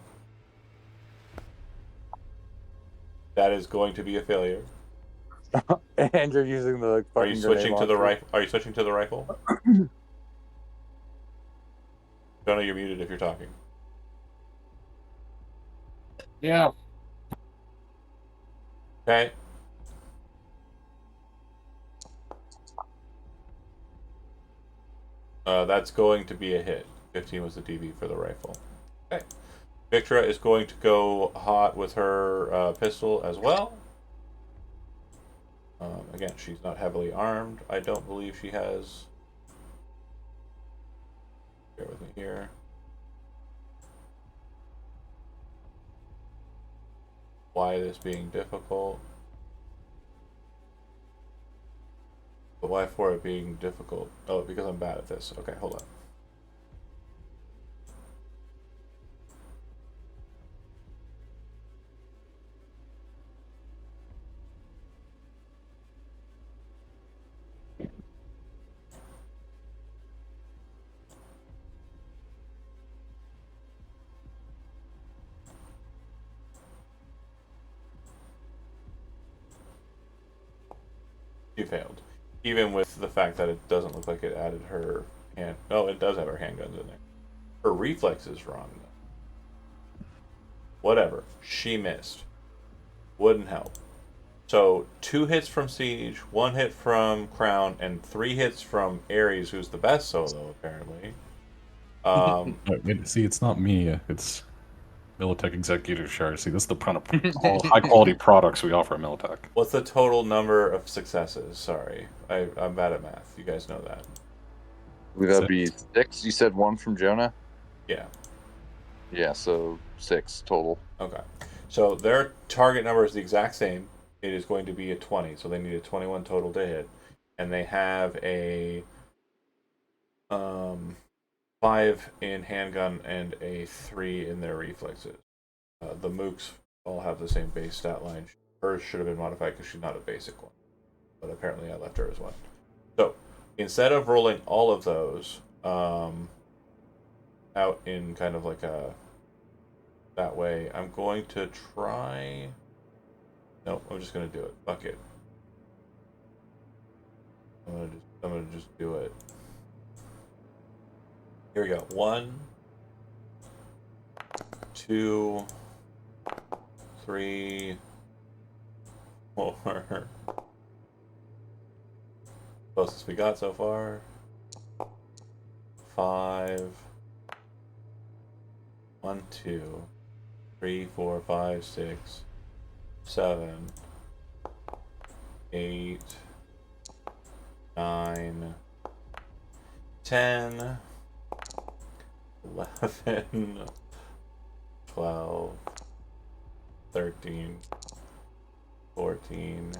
That is going to be a failure. And you're using the. Are you switching to the rifle? Are you switching to the rifle? Jonah, you're muted if you're talking. Yeah. Okay. That's going to be a hit. 15 was the DV for the rifle. Okay. Victra is going to go hot with her pistol as well. Again, she's not heavily armed. I don't believe she has. Bear with me here. Why this being difficult? But why for it being difficult? Oh, because I'm bad at this. Okay, hold on. She failed. Even with the fact that it doesn't look like it added her hand. No, it does have her handguns in there. Her reflex is wrong, though. Whatever. She missed. Wouldn't help. So 2 hits from Siege, 1 hit from Crown, and 3 hits from Ares, who's the best solo, apparently. See, it's not me. It's Militech Executive Shard. See, this is the kind of all high quality products we offer at Militech. What's the total number of successes? Sorry. I'm bad at math. You guys know that. Would that be 6? You said 1 from Jonah? Yeah. Yeah, so 6 total. Okay. So their target number is the exact same. It is going to be a 20, so they need a 21 total to hit. And they have a 5 in handgun and a 3 in their reflexes. The mooks all have the same base stat line. Hers should have been modified because she's not a basic one. But apparently I left her as one. So instead of rolling all of those out in kind of like a that way, I'm going to try. Nope, I'm just gonna do it. Fuck it. I'm gonna just do it. Here we go. 1, 2, 3, 4. Closest we got so far. 5. 1, 2, 3, 4, 5, 6, 7, 8, 9, 10, 11, 12, 13, 14,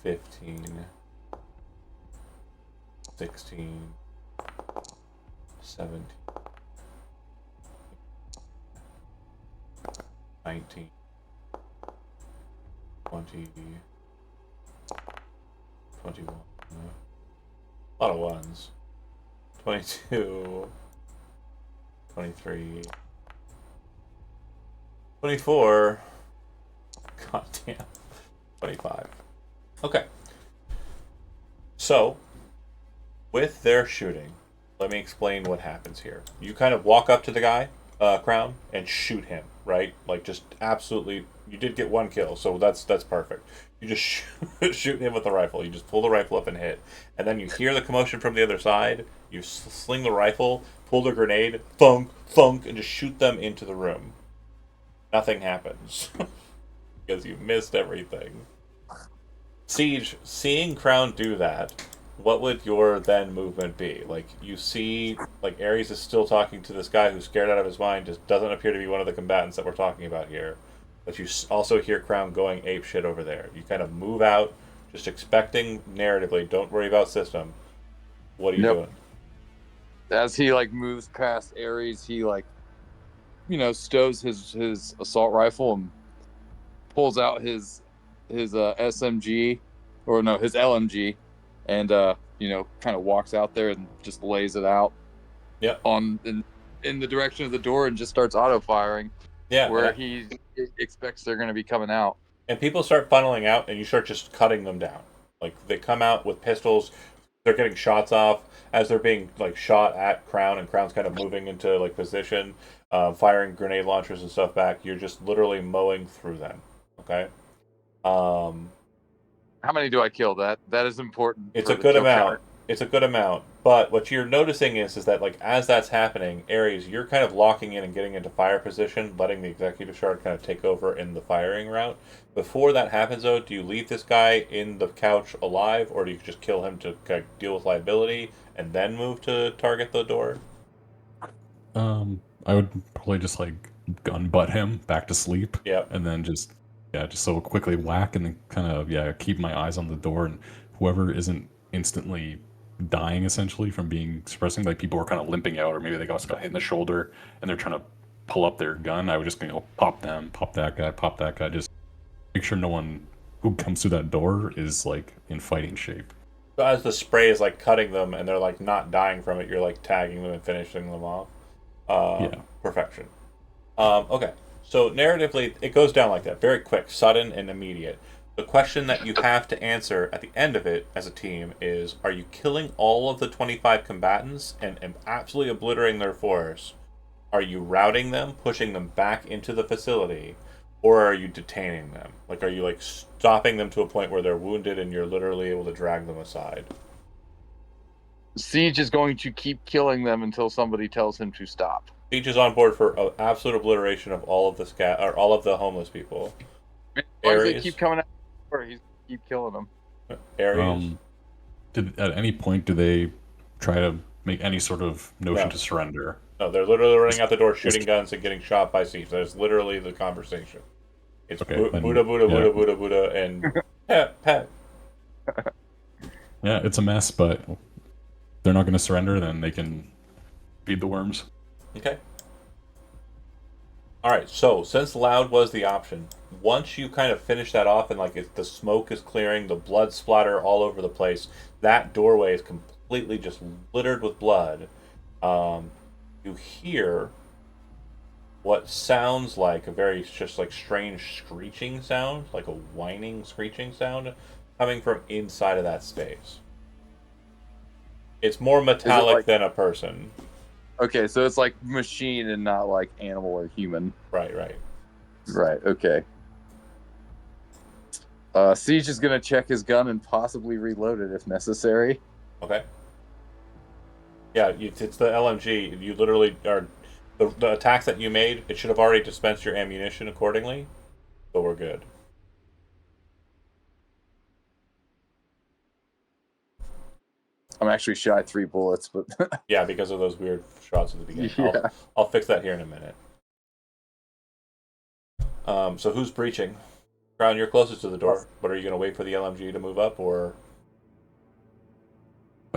15, 16, 17, 19, 20, 21. A lot of ones. 22, 23, 24. God damn. 25. Okay. So, with their shooting, let me explain what happens here. You kind of walk up to the guy, Crown, and shoot him, right? Like, just absolutely. You did get 1 kill, so that's perfect. You just shoot him with the rifle. You just pull the rifle up and hit. And then you hear the commotion from the other side. You sling the rifle, pull the grenade, thunk, thunk, and just shoot them into the room. Nothing happens. Because you missed everything. Siege, seeing Crown do that, what would your then movement be? Like, you see, like, Ares is still talking to this guy who's scared out of his mind, just doesn't appear to be one of the combatants that we're talking about here. But you also hear Crown going ape shit over there. You kind of move out, just expecting narratively, don't worry about system. What are you doing? As he like moves past Ares, he like, stows his assault rifle and pulls out his SMG, or no, his LMG, and kind of walks out there and just lays it out. Yep. In the direction of the door and just starts auto firing. Yeah. Where he expects they're going to be coming out. And people start funneling out, and you start just cutting them down. Like, they come out with pistols. They're getting shots off as they're being like shot at Crown, and Crown's kind of moving into like position, firing grenade launchers and stuff back. You're just literally mowing through them. Okay. How many do I kill? That is important. It's a good amount. It's a good amount. But what you're noticing is that like as that's happening, Ares, you're kind of locking in and getting into fire position, letting the executive shard kind of take over in the firing route. Before that happens, though, do you leave this guy in the couch alive, or do you just kill him to kind of deal with liability and then move to target the door? I would probably just like gun butt him back to sleep. Yep. And then just so quickly whack, and then kind of keep my eyes on the door, and whoever isn't instantly dying essentially from being suppressing, like people are kind of limping out, or maybe they got hit in the shoulder and they're trying to pull up their gun. I would just pop them, pop that guy, just make sure no one who comes through that door is like in fighting shape. So as the spray is like cutting them and they're like not dying from it, you're like tagging them and finishing them off. Perfection. Okay. So narratively, it goes down like that, very quick, sudden, and immediate. The question that you have to answer at the end of it as a team is: are you killing all of the 25 combatants and absolutely obliterating their force? Are you routing them, pushing them back into the facility, or are you detaining them? Like, are you like stopping them to a point where they're wounded and you're literally able to drag them aside? Siege is going to keep killing them until somebody tells him to stop. Siege is on board for absolute obliteration of all of the or all of the homeless people. As long as they keep Ares, coming out, he's gonna keep killing them. Ares. Did at any point do they try to make any sort of notion No, to surrender? no, they're literally running Just, out the door, just shooting guns, and getting shot by Siege. That's literally the conversation. It's okay, then Buddha, Buddha, yeah, Buddha, Buddha, Buddha, and pet, pet. yeah, it's a mess, but they're not going to surrender. Then they can feed the worms. Okay. All right. So since loud was the option, once you kind of finish that off and like the smoke is clearing, the blood splatter all over the place, that doorway is completely just littered with blood. Um, you hear what sounds like a very just like strange screeching sound, like a whining screeching sound, coming from inside of that space. It's more Is it metallic like than a person. okay? So it's like machine and not like animal or human. Right, right. Right. Okay. Siege is gonna check his gun and possibly reload it if necessary. Okay. Yeah, it's the LMG. You literally are the attacks that you made. It should have already dispensed your ammunition accordingly, but we're good. I'm actually shy 3 bullets, but Yeah, because of those weird shots at the beginning. yeah. I'll fix that here in a minute. So who's breaching? Crown, you're closest to the door, but are you going to wait for the LMG to move up, or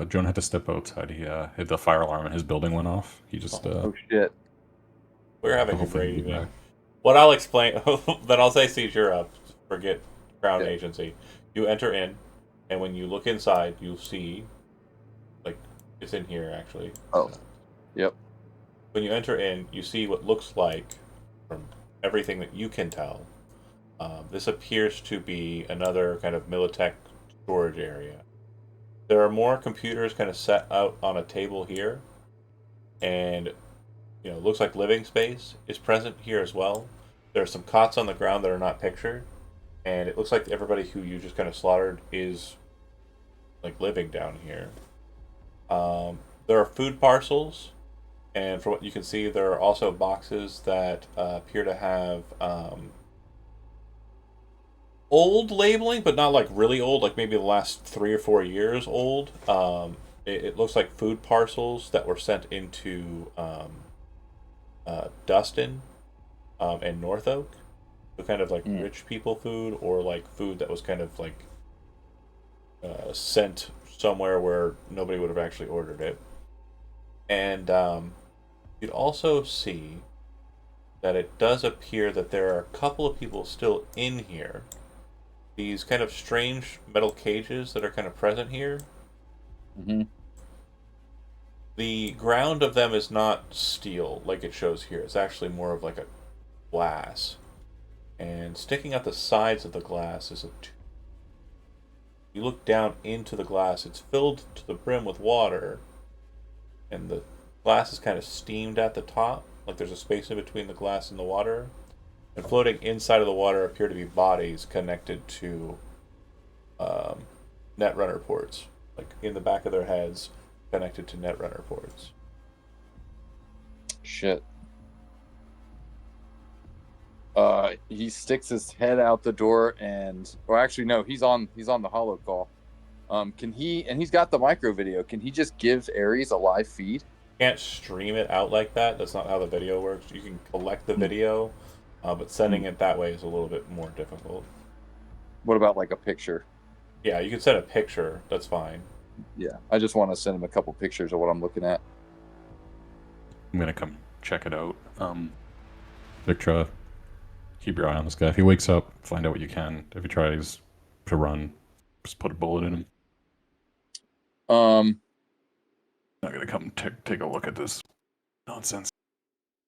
Joan had to step outside. He hit the fire alarm and his building went off. He just Oh shit. we're having a hopefully great he'll be evening? back. What I'll explain, then I'll say, Siege, you're up. Forget Crown Yeah. Agency. You enter in, and when you look inside, you'll see, like, it's in here actually. Oh. Yep. When you enter in, you see what looks like, from everything that you can tell, this appears to be another kind of Militech storage area. There are more computers kind of set out on a table here, and looks like living space is present here as well. There are some cots on the ground that are not pictured, and it looks like everybody who you just kind of slaughtered is like living down here. There are food parcels, and from what you can see, there are also boxes that appear to have old labeling, but not like really old, like maybe the last 3 or 4 years old. It looks like food parcels that were sent into Dustin and North Oak. So kind of like rich people food, or like food that was kind of like sent somewhere where nobody would have actually ordered it. And you'd also see that it does appear that there are a couple of people still in here. These kind of strange metal cages that are kind of present here. Mm-hmm. The ground of them is not steel like it shows here. It's actually more of like a glass. And sticking out the sides of the glass is a tube. You look down into the glass, it's filled to the brim with water, and the glass is kind of steamed at the top, like there's a space in between the glass and the water. And floating inside of the water appear to be bodies connected to Netrunner ports, like in the back of their heads, connected to Netrunner ports. Shit. He sticks his head out the door and, or actually no, he's on the holo call. Can he? And he's got the micro video. Can he just give Ares a live feed? Can't stream it out like that. That's not how the video works. You can collect the video, but sending it that way is a little bit more difficult. What about like a picture? Yeah, you can send a picture. That's fine. Yeah, I just want to send him a couple pictures of what I'm looking at. I'm gonna come check it out. Victra, keep your eye on this guy. If he wakes up, find out what you can. If he tries to run, just put a bullet in him. Um. I'm gonna come take a look at this nonsense.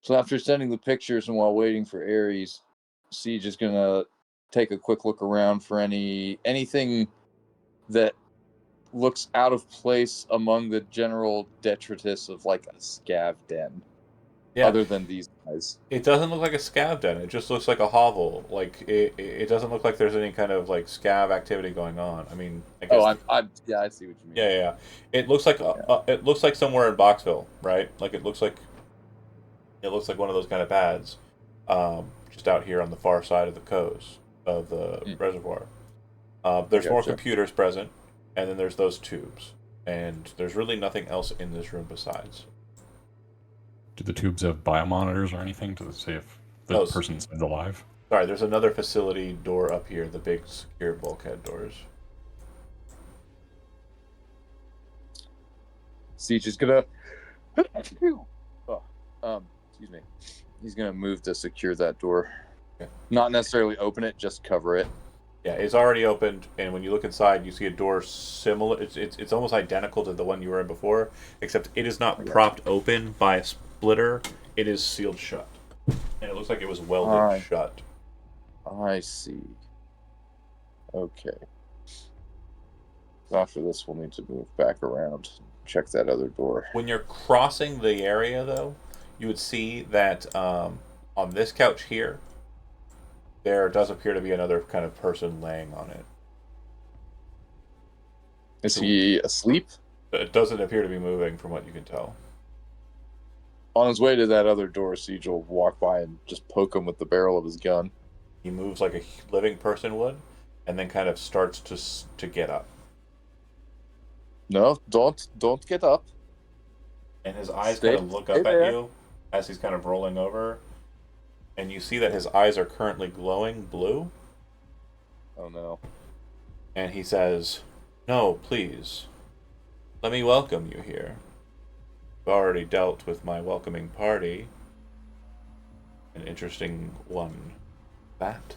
So after sending the pictures and while waiting for Ares, Siege is gonna take a quick look around for anything that looks out of place among the general detritus of like a scav den. Yeah. Other than these guys. It doesn't look like a scav den. It just looks like a hovel. Like it doesn't look like there's any kind of like scav activity going on. I mean, I guess. Yeah, I see what you mean. Yeah. It looks like it looks like somewhere in Boxville, right? Like it looks like one of those kind of pads, just out here on the far side of the coast of the reservoir. There's more computers present, and then there's those tubes, and there's really nothing else in this room besides. Do the tubes have biomonitors or anything to say if the person's alive? Sorry, there's another facility door up here, the big secure bulkhead doors. Siege is gonna excuse me. He's gonna move to secure that door. Okay. Not necessarily open it, just cover it. Yeah, it's already opened, and when you look inside, you see a door similar. It's almost identical to the one you were in before, except it is not propped open by a splitter. It is sealed shut, and it looks like it was welded shut. I see. Okay. After this, we'll need to move back around, check that other door. When you're crossing the area, though, you would see that on this couch here, there does appear to be another kind of person laying on it. Is he asleep? It doesn't appear to be moving from what you can tell. On his way to that other door, Siege will walk by and just poke him with the barrel of his gun. He moves like a living person would, and then kind of starts to get up. No, don't get up. And his eyes kind of look up at you as he's kind of rolling over. And you see that his eyes are currently glowing blue. Oh no. And he says, "No, please. Let me welcome you here. I've already dealt with my welcoming party. An interesting one. That."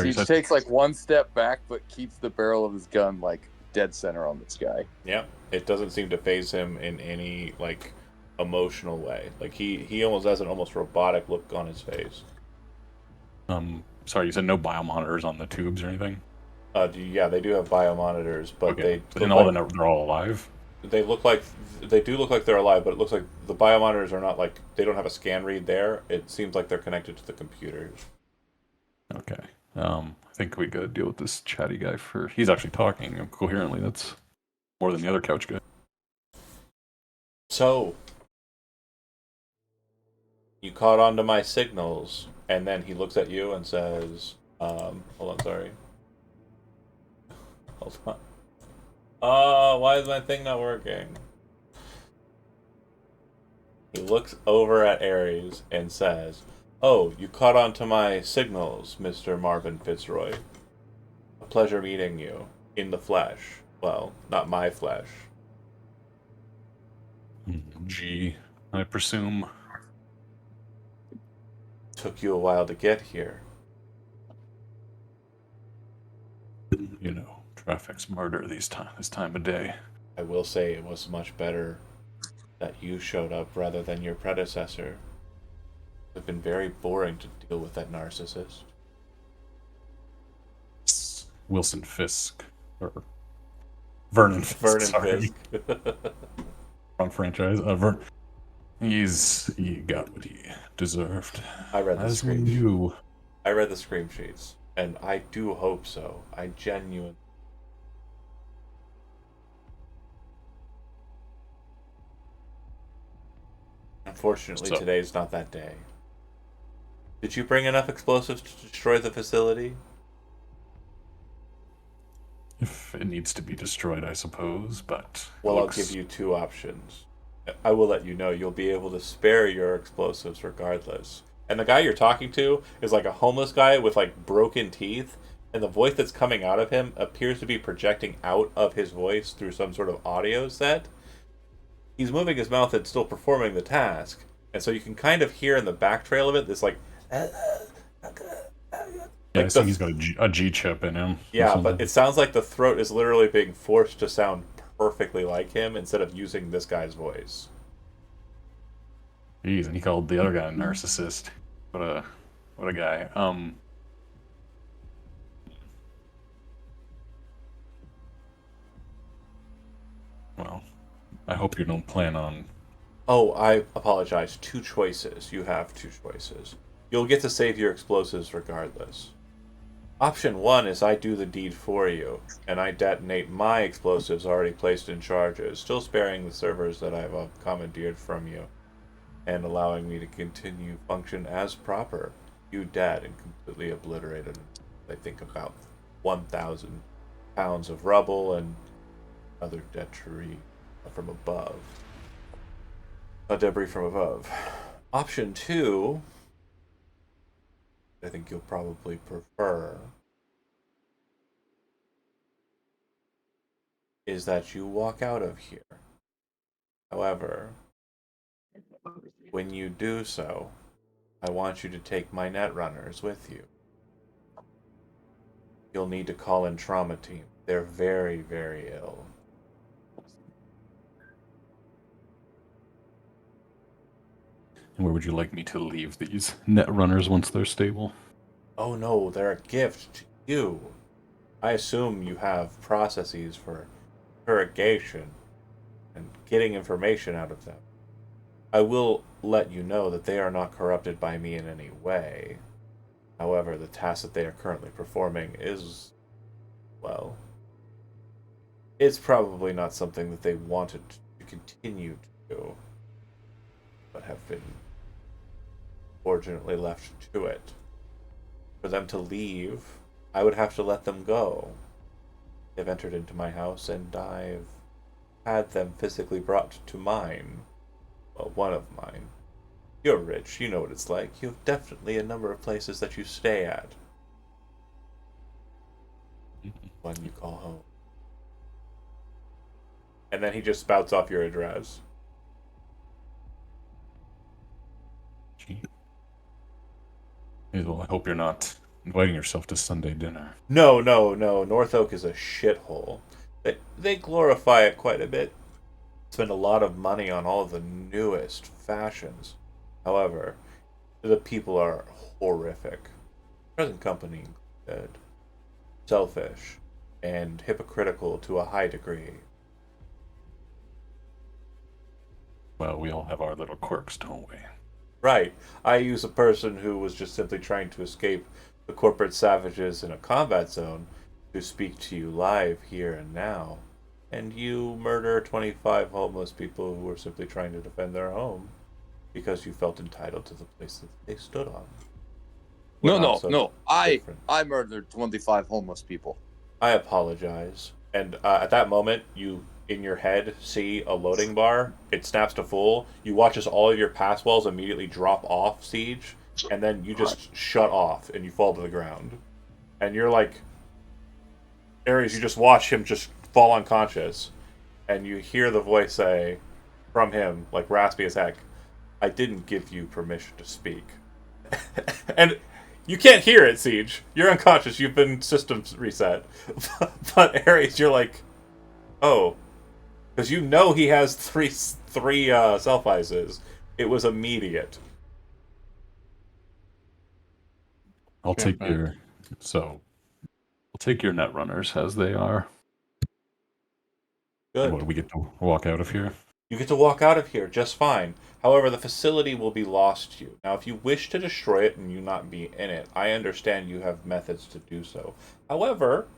He takes like one step back, but keeps the barrel of his gun like dead center on this guy. Yeah, it doesn't seem to faze him in any like emotional way. Like he almost has an almost robotic look on his face. Sorry, you said no biomonitors on the tubes or anything? Yeah, they do have biomonitors, but they're all alive. They do look like they're alive, but it looks like the biomonitors are not like they don't have a scan read there. It seems like they're connected to the computers. Okay. I think we gotta deal with this chatty guy he's actually talking coherently. That's more than the other couch guy. So, you caught on to my signals, and then he looks at you and says, hold on, sorry. Hold on. Why is my thing not working? He looks over at Ares and says, "Oh, you caught on to my signals, Mr. Marvin Fitzroy. A pleasure meeting you in the flesh. Well, not my flesh." Gee, I presume. Took you a while to get here. You know, traffic's murder this time of day. I will say it was much better that you showed up rather than your predecessor. It's been very boring to deal with that narcissist. Wilson Fisk. Or Vernon Fisk. Vernon sorry. Fisk. Wrong franchise. He got what he deserved. I read the As scream will you. I read the scream sheets, and I do hope so. I genuinely. Unfortunately, today's not that day. Did you bring enough explosives to destroy the facility? If it needs to be destroyed, I suppose, but... Well, I'll give you two options. I will let you know you'll be able to spare your explosives regardless. And the guy you're talking to is like a homeless guy with like broken teeth, and the voice that's coming out of him appears to be projecting out of his voice through some sort of audio set. He's moving his mouth and still performing the task. And so you can kind of hear in the back trail of it this like... Yeah, I think he's got a G chip in him. Yeah, but it sounds like the throat is literally being forced to sound perfectly like him instead of using this guy's voice. Jeez, and he called the other guy a narcissist. What a guy. Well, I hope you don't plan on. Oh, I apologize. Two choices. You have two choices. You'll get to save your explosives regardless. Option one is I do the deed for you, and I detonate my explosives already placed in charges, still sparing the servers that I've commandeered from you, and allowing me to continue function as proper. You dead and completely obliterated. I think about 1,000 pounds of rubble and other debris from above. Debris from above. Option two, I think you'll probably prefer, is that you walk out of here. However, when you do so, I want you to take my netrunners with you. You'll need to call in trauma team. They're very, very ill. And where would you like me to leave these net runners once they're stable? Oh no, they're a gift to you. I assume you have processes for interrogation and getting information out of them. I will let you know that they are not corrupted by me in any way. However, the task that they are currently performing is, well, it's probably not something that they wanted to continue to do, but have been fortunately left to it. For them to leave, I would have to let them go. They've entered into my house, and I've had them physically brought to mine. Well, one of mine. You're rich, you know what it's like. You have definitely a number of places that you stay at when you call home. And then he just spouts off your address. Gee. Well, I hope you're not inviting yourself to Sunday dinner. No, no, no. North Oak is a shithole. They glorify it quite a bit. Spend a lot of money on all of the newest fashions. However, the people are horrific. Present company included. Selfish and hypocritical to a high degree. Well, we all have our little quirks, don't we? Right. I use a person who was just simply trying to escape the corporate savages in a combat zone to speak to you live here and now. And you murder 25 homeless people who were simply trying to defend their home because you felt entitled to the place that they stood on. We're No, not no, so no. different. I murdered 25 homeless people. I apologize. And at that moment, you, in your head, see a loading bar. It snaps to full. You watch as all of your pass walls immediately drop off Siege, and then you just shut off and you fall to the ground. And you're like, Ares, you just watch him just fall unconscious, and you hear the voice say from him, like raspy as heck, I didn't give you permission to speak. And you can't hear it, Siege. You're unconscious. You've been systems reset. But Ares, you're like, oh, because you know he has three self ices. It was immediate. I'll Get take back. your so I'll take your net runners as they are. And Good. what, we get to walk out of here? You get to walk out of here just fine. However, the facility will be lost to you. Now, if you wish to destroy it and you not be in it, I understand you have methods to do so. However,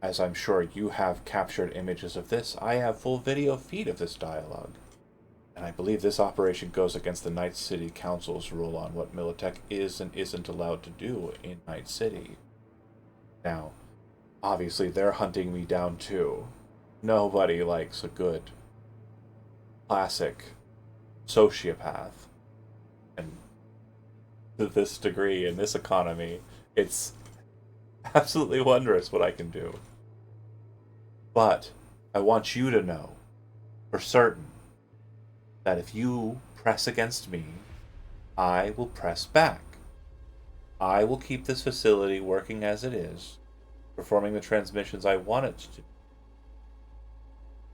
as I'm sure you have captured images of this, I have full video feed of this dialogue. And I believe this operation goes against the Night City Council's rule on what Militech is and isn't allowed to do in Night City. Now, obviously, they're hunting me down too. Nobody likes a good classic sociopath. And to this degree, in this economy, it's absolutely wondrous what I can do. But I want you to know for certain that if you press against me, I will press back. I will keep this facility working as it is, performing the transmissions I want it to,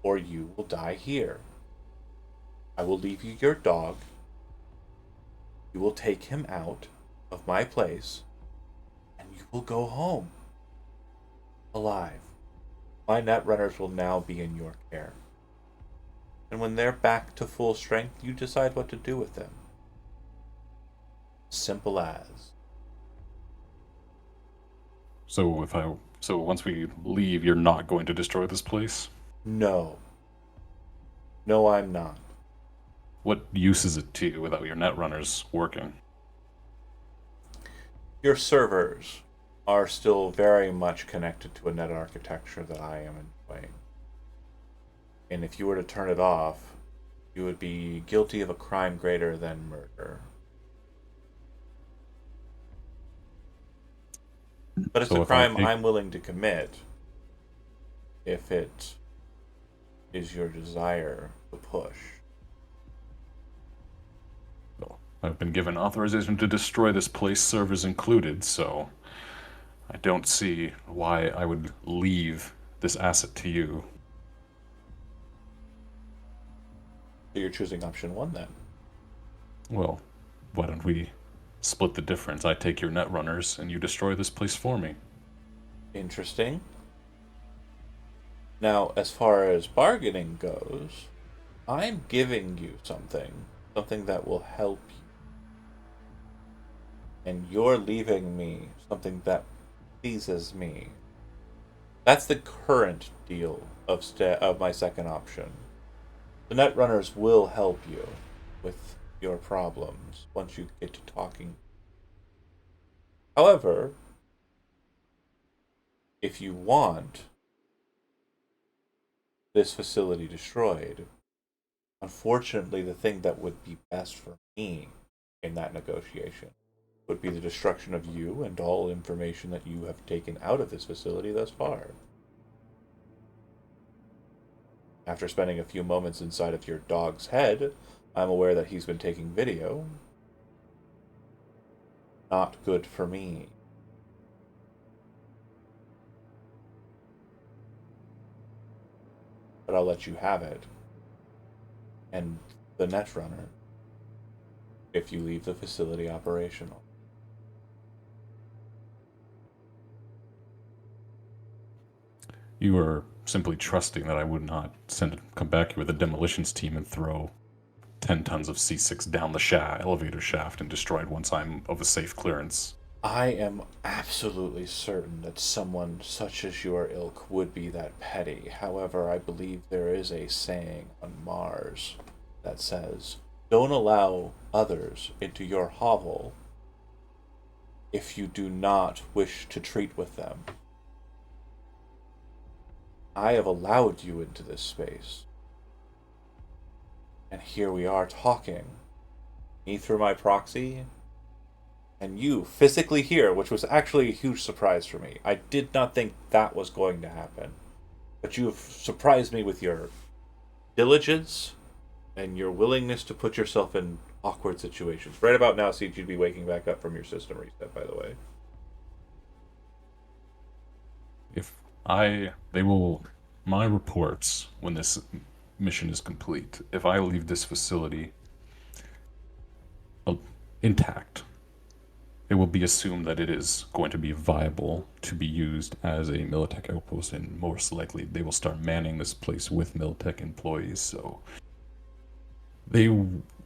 or you will die here. I will leave you your dog, You will take him out of my place, and you will go home alive. My netrunners will now be in your care. And when they're back to full strength, you decide what to do with them. Simple as. So once we leave, you're not going to destroy this place? No. No, I'm not. What use is it to you without your netrunners working? Your servers are still very much connected to a net architecture that I am enjoying. And if you were to turn it off, you would be guilty of a crime greater than murder. But it's So a if I crime take I'm willing to commit if it is your desire to push. well, I've been given authorization to destroy this place, servers included, so I don't see why I would leave this asset to you. So you're choosing option one then. Well, why don't we split the difference? I take your netrunners and you destroy this place for me. Interesting. Now, as far as bargaining goes, I'm giving you something that will help you. And you're leaving me something that pleases me. That's the current deal of my second option. The netrunners will help you with your problems once you get to talking. However, if you want this facility destroyed, unfortunately, the thing that would be best for me in that negotiation would be the destruction of you and all information that you have taken out of this facility thus far. After spending a few moments inside of your dog's head, I'm aware that he's been taking video. Not good for me. But I'll let you have it. And the netrunner, if you leave the facility operational. You are simply trusting that I would not come back here with a demolitions team and throw 10 tons of C6 down the elevator shaft and destroy it once I'm of a safe clearance. I am absolutely certain that someone such as your ilk would be that petty. However, I believe there is a saying on Mars that says, don't allow others into your hovel if you do not wish to treat with them. I have allowed you into this space. And here we are talking. Me through my proxy, and you physically here, which was actually a huge surprise for me. I did not think that was going to happen. But you have surprised me with your diligence and your willingness to put yourself in awkward situations. Right about now, Siege, you'd be waking back up from your system reset, by the way. My reports when this mission is complete, if I leave this facility intact, it will be assumed that it is going to be viable to be used as a Militech outpost, and most likely they will start manning this place with Militech employees, so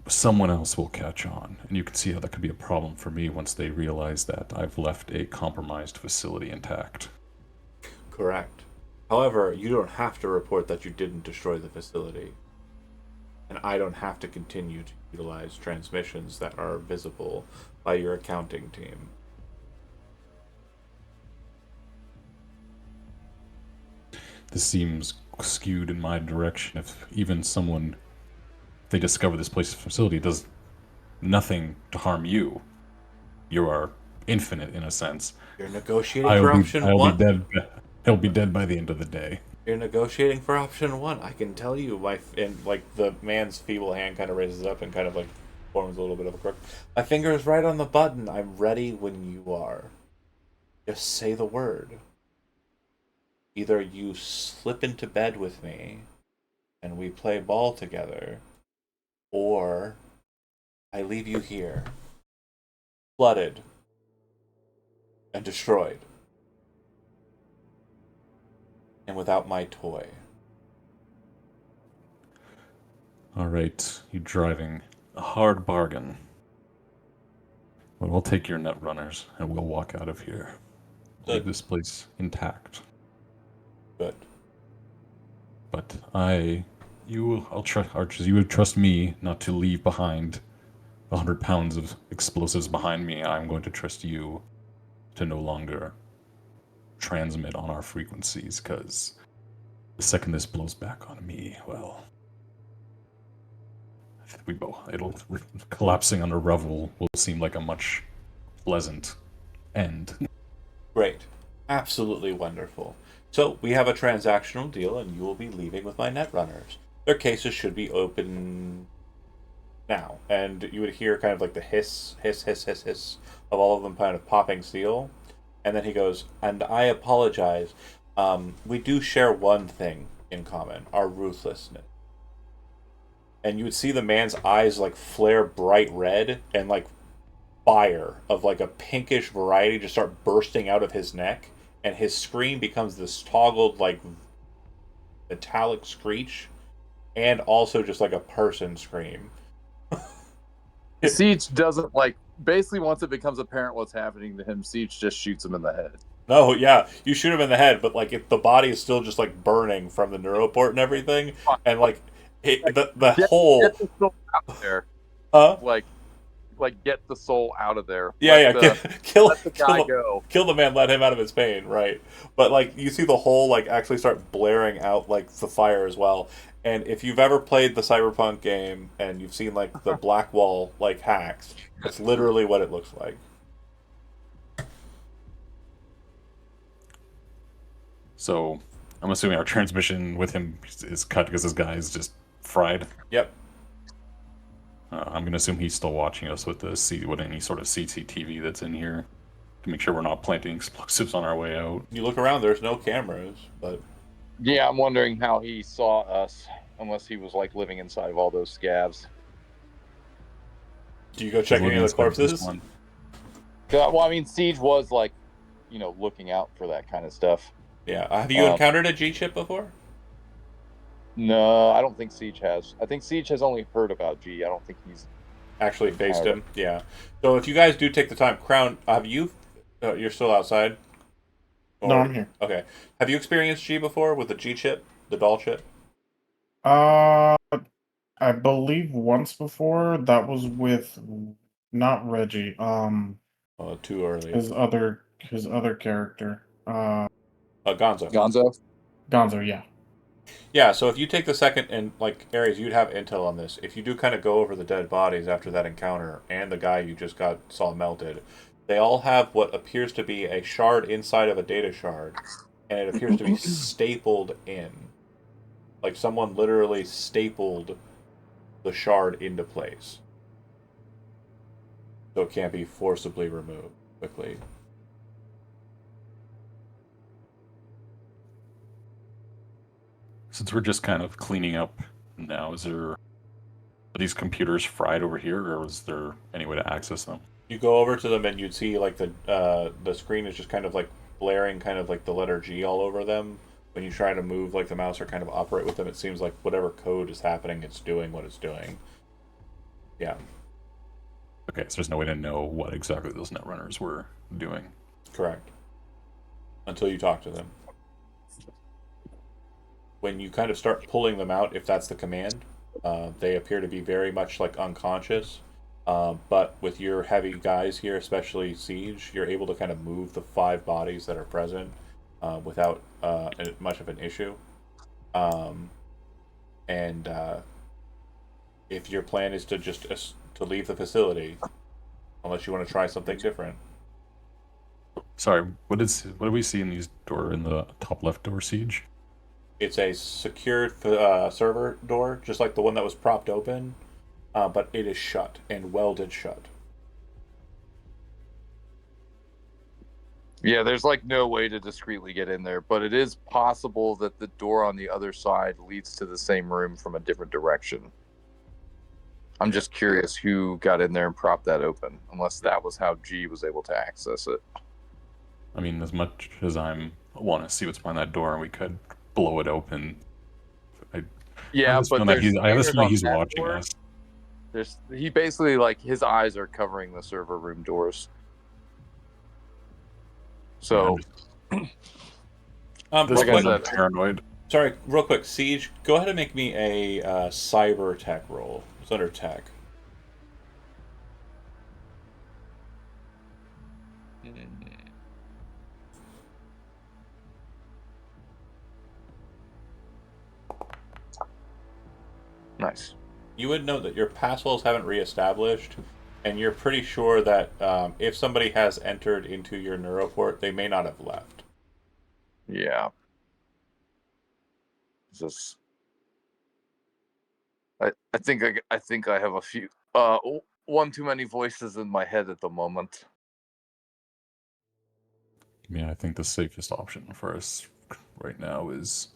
someone else will catch on, and you can see how that could be a problem for me once they realize that I've left a compromised facility intact. Correct. However, you don't have to report that you didn't destroy the facility. And I don't have to continue to utilize transmissions that are visible by your accounting team. This seems skewed in my direction. If even someone, they discover this place's facility, does nothing to harm you. You are infinite in a sense. You're negotiating for option one. He'll be dead by the end of the day. You're negotiating for option one. I can tell you, and like the man's feeble hand kind of raises up and kind of like forms a little bit of a crook. My finger is right on the button. I'm ready when you are. Just say the word. Either you slip into bed with me and we play ball together, or I leave you here flooded and destroyed. And without my toy. All right, you driving a hard bargain. But we'll take your net runners and we'll walk out of here. Leave Good. this place intact. Good. But I'll trust Archers. You would trust me not to leave behind 100 pounds of explosives behind me. I'm going to trust you to no longer transmit on our frequencies, because the second this blows back on me, well, it'll collapsing under Revel will seem like a much pleasant end. Great. Absolutely wonderful. So we have a transactional deal, and you will be leaving with my netrunners. Their cases should be open now. And you would hear kind of like the hiss, hiss, hiss, hiss, hiss of all of them kind of popping steel. And then he goes, and I apologize. We do share one thing in common, our ruthlessness. And you would see the man's eyes like flare bright red, and like fire of like a pinkish variety just start bursting out of his neck, and his scream becomes this toggled like metallic screech, and also just like a person scream. Siege doesn't like. Basically, once it becomes apparent what's happening to him, Siege just shoots him in the head. No, yeah, you shoot him in the head, but like the body is still just like burning from the neuroport and everything, and like the whole Get the soul out there. huh? Like get the soul out of there. Yeah, kill Let the guy go. kill the man, let him out of his pain, right? But like you see the whole like actually start blaring out like the fire as well. And if you've ever played the Cyberpunk game and you've seen like the black wall like hacks, that's literally what it looks like. So I'm assuming our transmission with him is cut because this guy is just fried. Yep. I'm gonna assume he's still watching us with any sort of CCTV that's in here to make sure we're not planting explosives on our way out. You look around, there's no cameras, but Yeah, I'm wondering how he saw us, unless he was like living inside of all those scabs. do you go check any of the corpses? Well, I mean, Siege was like, looking out for that kind of stuff. Yeah. Have you encountered a G chip before? No, I don't think Siege has. I think Siege has only heard about G. I don't think he's Actually faced him. Yeah. So if you guys do take the time, Crown, have you? You're still outside. No, I'm here. Okay. Have you experienced G before with the G chip, the doll chip? I believe once before. That was with not Reggie. Too early. His other character. Gonzo. Gonzo. Yeah. Yeah. So if you take the second and like Ares, you'd have intel on this. If you do kind of go over the dead bodies after that encounter and the guy you just saw melted, they all have what appears to be a shard inside of a data shard, and it appears to be stapled in. Like someone literally stapled the shard into place. So it can't be forcibly removed quickly. Since we're just kind of cleaning up now, are these computers fried over here, or is there any way to access them? You go over to them and you'd see like the screen is just kind of like blaring kind of like the letter G all over them. When you try to move like the mouse or kind of operate with them, it seems like whatever code is happening, it's doing what it's doing. Yeah. Okay, so there's no way to know what exactly those netrunners were doing. Correct. Until you talk to them. When you kind of start pulling them out, if that's the command, they appear to be very much like unconscious. But with your heavy guys here, especially Siege, you're able to kind of move the 5 bodies that are present without much of an issue. And if your plan is to just to leave the facility, unless you want to try something different. Sorry, what do we see in the top left door, Siege? It's a secured server door, just like the one that was propped open, but it is shut and welded shut. Yeah, there's like no way to discreetly get in there, but it is possible that the door on the other side leads to the same room from a different direction. I'm just curious who got in there and propped that open, unless that was how G was able to access it. I mean, as much as I'm want to see what's behind that door, and we could blow it open. I have Yeah, this but feeling that there's I have this stairs feeling on he's that watching door. us. He basically like his eyes are covering the server room doors. Yeah, So this Real like I guy's quick, said, paranoid. sorry, real quick, Siege, go ahead and make me a cyber tech roll. It's under tech. nice. You would note that your passwells haven't reestablished, and you're pretty sure that if somebody has entered into your neuroport, they may not have left. Yeah. This I think I have a few one too many voices in my head at the moment. Yeah, I think the safest option for us right now is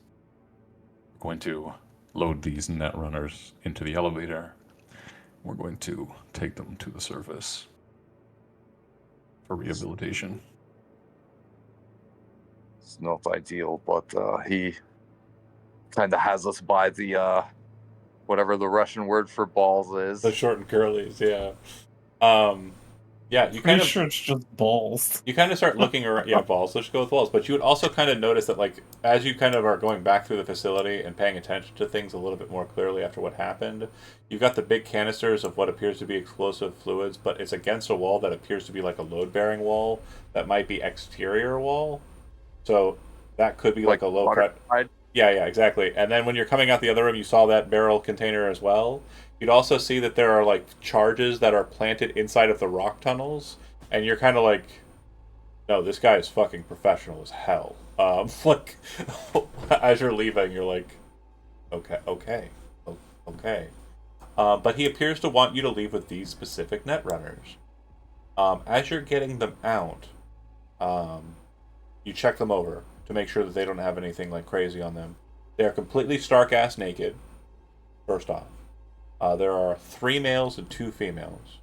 going to load these net runners into the elevator. We're going to take them to the surface for rehabilitation. It's not ideal, but he kind of has us by the whatever the Russian word for balls The is. short and curlies, yeah. Yeah, Pretty sure it's just balls. you kind of start looking around. Yeah, balls. Let's go with balls. But you would also kind of notice that, like, as you kind of are going back through the facility and paying attention to things a little bit more clearly after what happened, you've got the big canisters of what appears to be explosive fluids, but it's against a wall that appears to be like a load-bearing wall that might be exterior wall. So that could be like a low water pressure. slide. Yeah, exactly. And then when you're coming out the other room, you saw that barrel container as well. You'd also see that there are like charges that are planted inside of the rock tunnels, and you're kind of like, no, this guy is fucking professional as hell. Like as you're leaving, you're like, okay. But he appears to want you to leave with these specific net runners. As you're getting them out, you check them over to make sure that they don't have anything like crazy on them. They are completely stark ass naked. First off, there are 3 males and 2 females.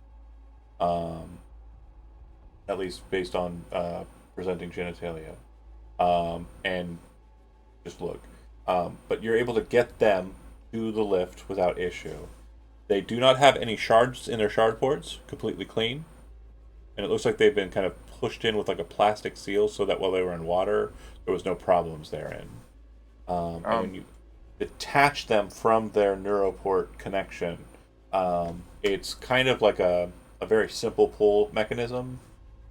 At least based on presenting genitalia. And just look. But you're able to get them to the lift without issue. They do not have any shards in their shard ports, completely clean. And it looks like they've been kind of pushed in with like a plastic seal so that while they were in water, there was no problems therein. And when you detach them from their neuroport connection, it's kind of like a very simple pull mechanism.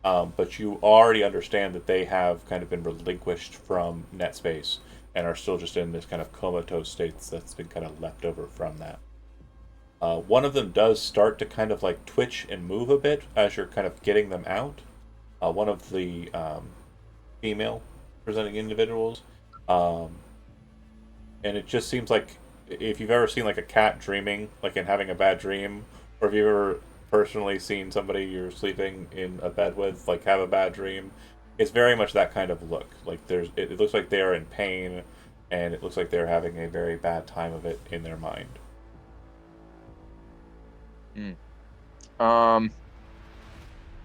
But you already understand that they have kind of been relinquished from net space and are still just in this kind of comatose state that's been kind of left over from that. One of them does start to kind of like twitch and move a bit as you're kind of getting them out. One of the female presenting individuals. And it just seems like if you've ever seen like a cat dreaming, like in having a bad dream, or if you've ever personally seen somebody you're sleeping in a bed with like have a bad dream, it's very much that kind of look. Like it looks like they are in pain, and it looks like they're having a very bad time of it in their mind.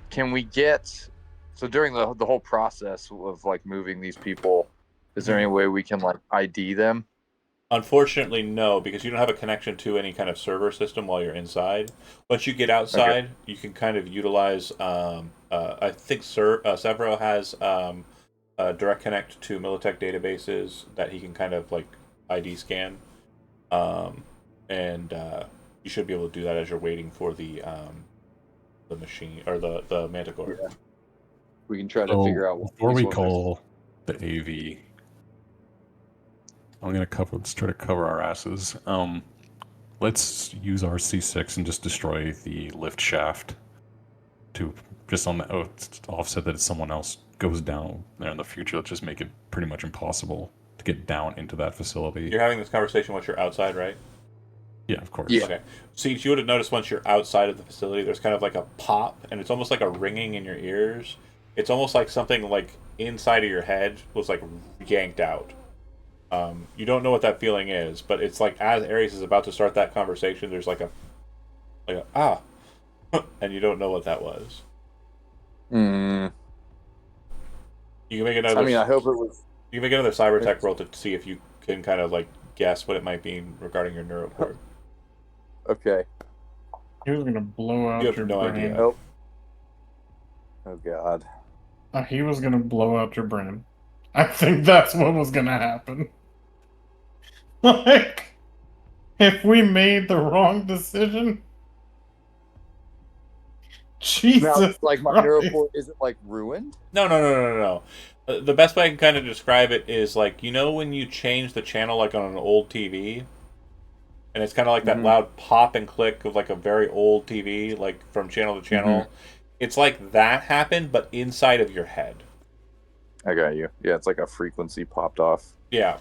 Can we get so during the whole process of like moving these people, is there any way we can like ID them? Unfortunately, no, because you don't have a connection to any kind of server system while you're inside. Once you get outside, you can kind of utilize. I think Severo has a direct connect to Militech databases that he can kind of like ID scan, and you should be able to do that as you're waiting for the machine or the Manticore. Yeah. We can try to So figure out what before these we ones are. call the AV, I'm gonna cover. Let's try to cover our asses. Let's use our C6 and just destroy the lift shaft to just on the offset that someone else goes down there in the future. Let's just make it pretty much impossible to get down into that facility. You're having this conversation once you're outside, right? Yeah, of course. Yeah. Okay. See, you would have noticed once you're outside of the facility, there's kind of like a pop, and it's almost like a ringing in your ears. It's almost like something like inside of your head was like yanked out. You don't know what that feeling is, but it's like as Ares is about to start that conversation, there's like a Like ah, and you don't know what that was. Hmm. You can make I another. mean, I hope it was. You can make another cyber tech roll to see if you can kind of like guess what it might mean regarding your neuroport. Okay. He was gonna blow You out have your no brain. idea. Oh. Oh God. He was gonna blow out your brain. I think that's what was gonna happen. Like, if we made the wrong decision, Now, Jesus like my Christ. neuroport isn't like ruined. No, no, no, no, no, no. The best way I can kind of describe it is like you know when you change the channel like on an old TV, and it's kind of like that Mm-hmm. loud pop and click of like a very old TV, like from channel to Mm-hmm. channel. It's like that happened, but inside of your head. I got you. Yeah, it's like a frequency popped off. Yeah.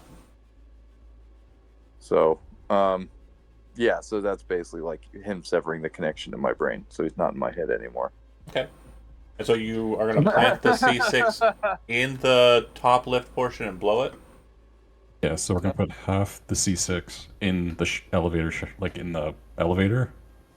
So, yeah. So that's basically like him severing the connection to my brain. So he's not in my head anymore. Okay. And so you are going to plant the C6 in the top lift portion and blow it. Yeah, so we're gonna put half the C6 in the elevator, like in the elevator,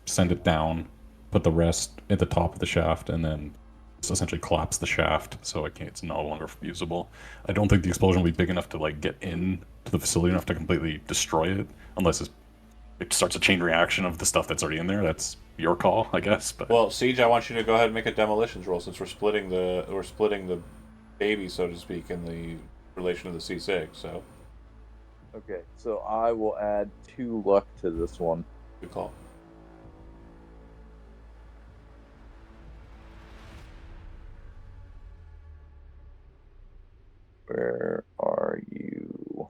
send it down, put the rest at the top of the shaft, and then just essentially collapse the shaft so it's no longer usable. I don't think the explosion will be big enough to like get in to the facility enough to completely destroy it, unless it starts a chain reaction of the stuff that's already in there. That's your call, I guess. But Well, Siege, I want you to go ahead and make a demolitions roll since we're splitting the baby, so to speak, in the relation of the C6. So Okay, so I will add 2 luck to this one. good call. Where are you?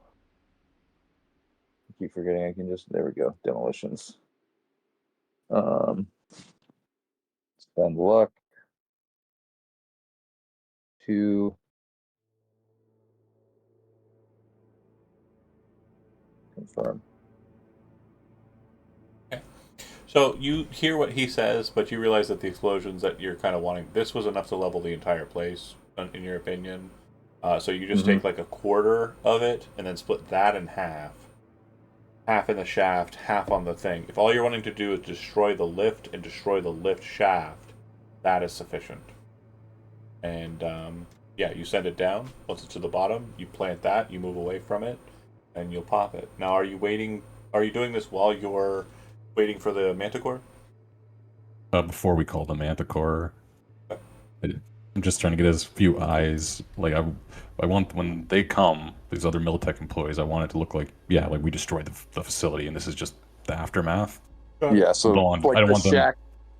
I keep forgetting I can just there we go. Demolitions. Spend luck. 2. Confirm. So you hear what he says, but you realize that the explosions that you're kind of wanting, this was enough to level the entire place, in your opinion. So you just Mm-hmm. take like a quarter of it and then split that in half. Half in the shaft, half on the thing. If all you're wanting to do is destroy the lift and destroy the lift shaft, that is sufficient. And yeah, you send it down. Once it's to the bottom, you plant that, you move away from it, and you'll pop it. Now, are you waiting? Are you doing this while you're waiting for the manticore? before we call the Manticore, I'm just trying to get as few eyes. Like I want when they come, these other Militech employees. I want it to look like like we destroyed the facility, and this is just the aftermath. Yeah, I so don't want like I don't the want them shack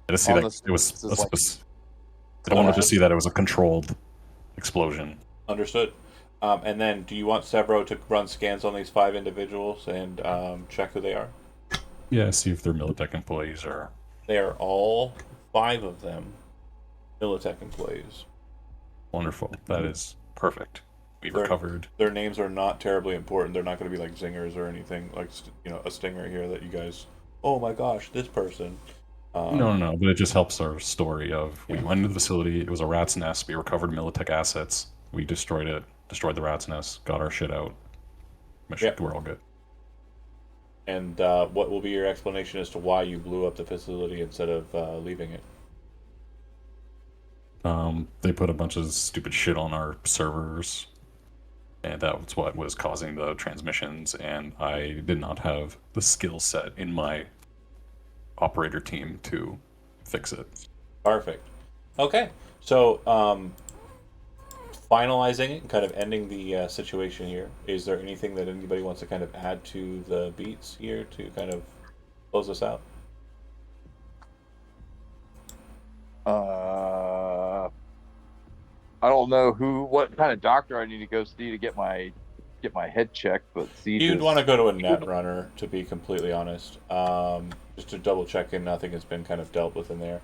to see on that the it was surface is like I don't want them to Understood. see that it was a controlled explosion. Understood. And then, do you want Severo to run scans on these 5 individuals and check who they are? Yeah, see if they're Militech employees or They are all 5 of them Militech employees. wonderful. That is perfect. We Their recovered. their names are not terribly important. They're not going to be like zingers or anything like a stinger here that you guys. Oh my gosh, this person. No, Um, no, no. But it just helps our story of we yeah, went into the facility. It was a rat's nest. We recovered Militech assets. We destroyed it. Destroyed the rat's nest. Got our shit out. yeah. We're all good. And what will be your explanation as to why you blew up the facility instead of leaving it? They put a bunch of stupid shit on our servers, and that was what was causing the transmissions. And I did not have the skill set in my operator team to fix it. Perfect. Okay, so finalizing it and kind of ending the situation here. Is there anything that anybody wants to kind of add to the beats here to kind of close us out? I don't know what kind of doctor I need to go see to get my head checked, but You'd want to sieges. go to a net runner, to be completely honest, just to double check in. Nothing has been kind of dealt with in there,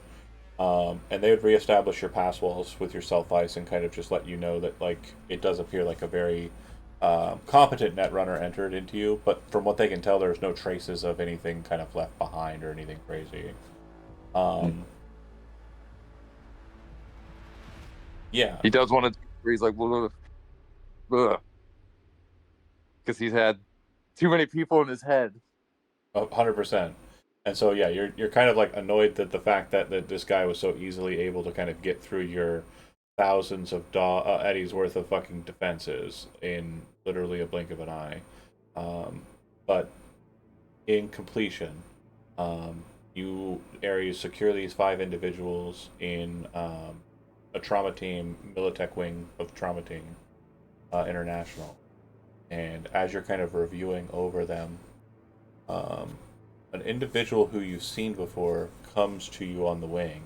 and they would reestablish your pass walls with your self ice and kind of just let you know that like it does appear like a very competent net runner entered into you, but from what they can tell, there's no traces of anything kind of left behind or anything crazy. Um, yeah, He does want to. He's like, because he's had too many people in his head. 100%. And so yeah, you're kind of like annoyed that the fact that this guy was so easily able to kind of get through your thousands of eddies worth of fucking defenses in literally a blink of an eye. But in completion, you Ares secure these 5 individuals in a trauma team, Militech wing of trauma team international. And as you're kind of reviewing over them, um, an individual who you've seen before comes to you on the wing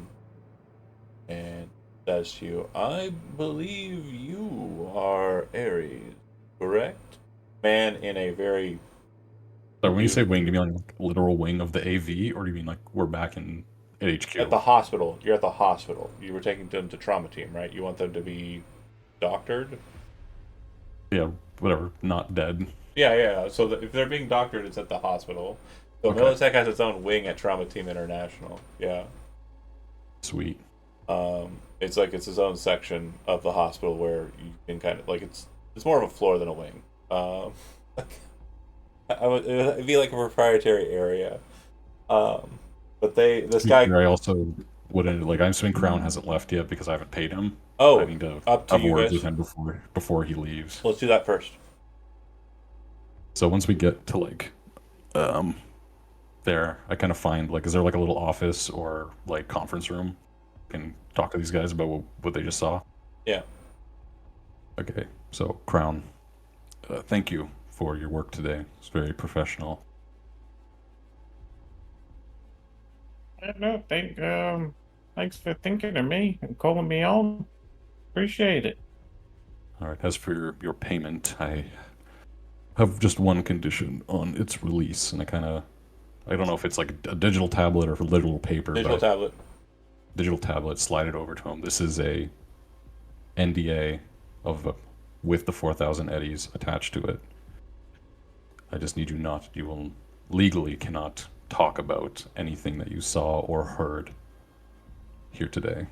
and says to you, "I believe you are Ares, correct?" Man in a very So when you say wing, do you mean like literal wing of the AV, or do you mean like we're back in at at HQ? the hospital. You're at the hospital. You were taking them to trauma team, right? You want them to be doctored. Yeah, whatever. Not dead. Yeah, yeah. So if they're being doctored, it's at the hospital. So Okay, Militech has its own wing at Trauma Team International. Yeah. sweet. It's like it's its own section of the hospital where you can kind of like it's more of a floor than a wing. Like, it'd be like a proprietary area. Um, but this To be guy. fair, I also wouldn't like. I'm assuming Crown hasn't left yet because I haven't paid him. I Oh, need to up to have you words with guys. him before he leaves. Let's do that first. So once we get to like um there, I kind of find like, is there like a little office or like conference room? I can talk to these guys about what they just saw. Yeah. Okay, so Crown, thank you for your work today. It's very professional. No, thanks for thinking of me and calling me on. Appreciate it. All right, as for your payment, I have just one condition on its release, and I don't know if it's like a digital tablet or literal paper, Digital but tablet. digital tablet, slide it over to him. This is a NDA of with the 4,000 eddies attached to it. I just need you will legally cannot talk about anything that you saw or heard here today.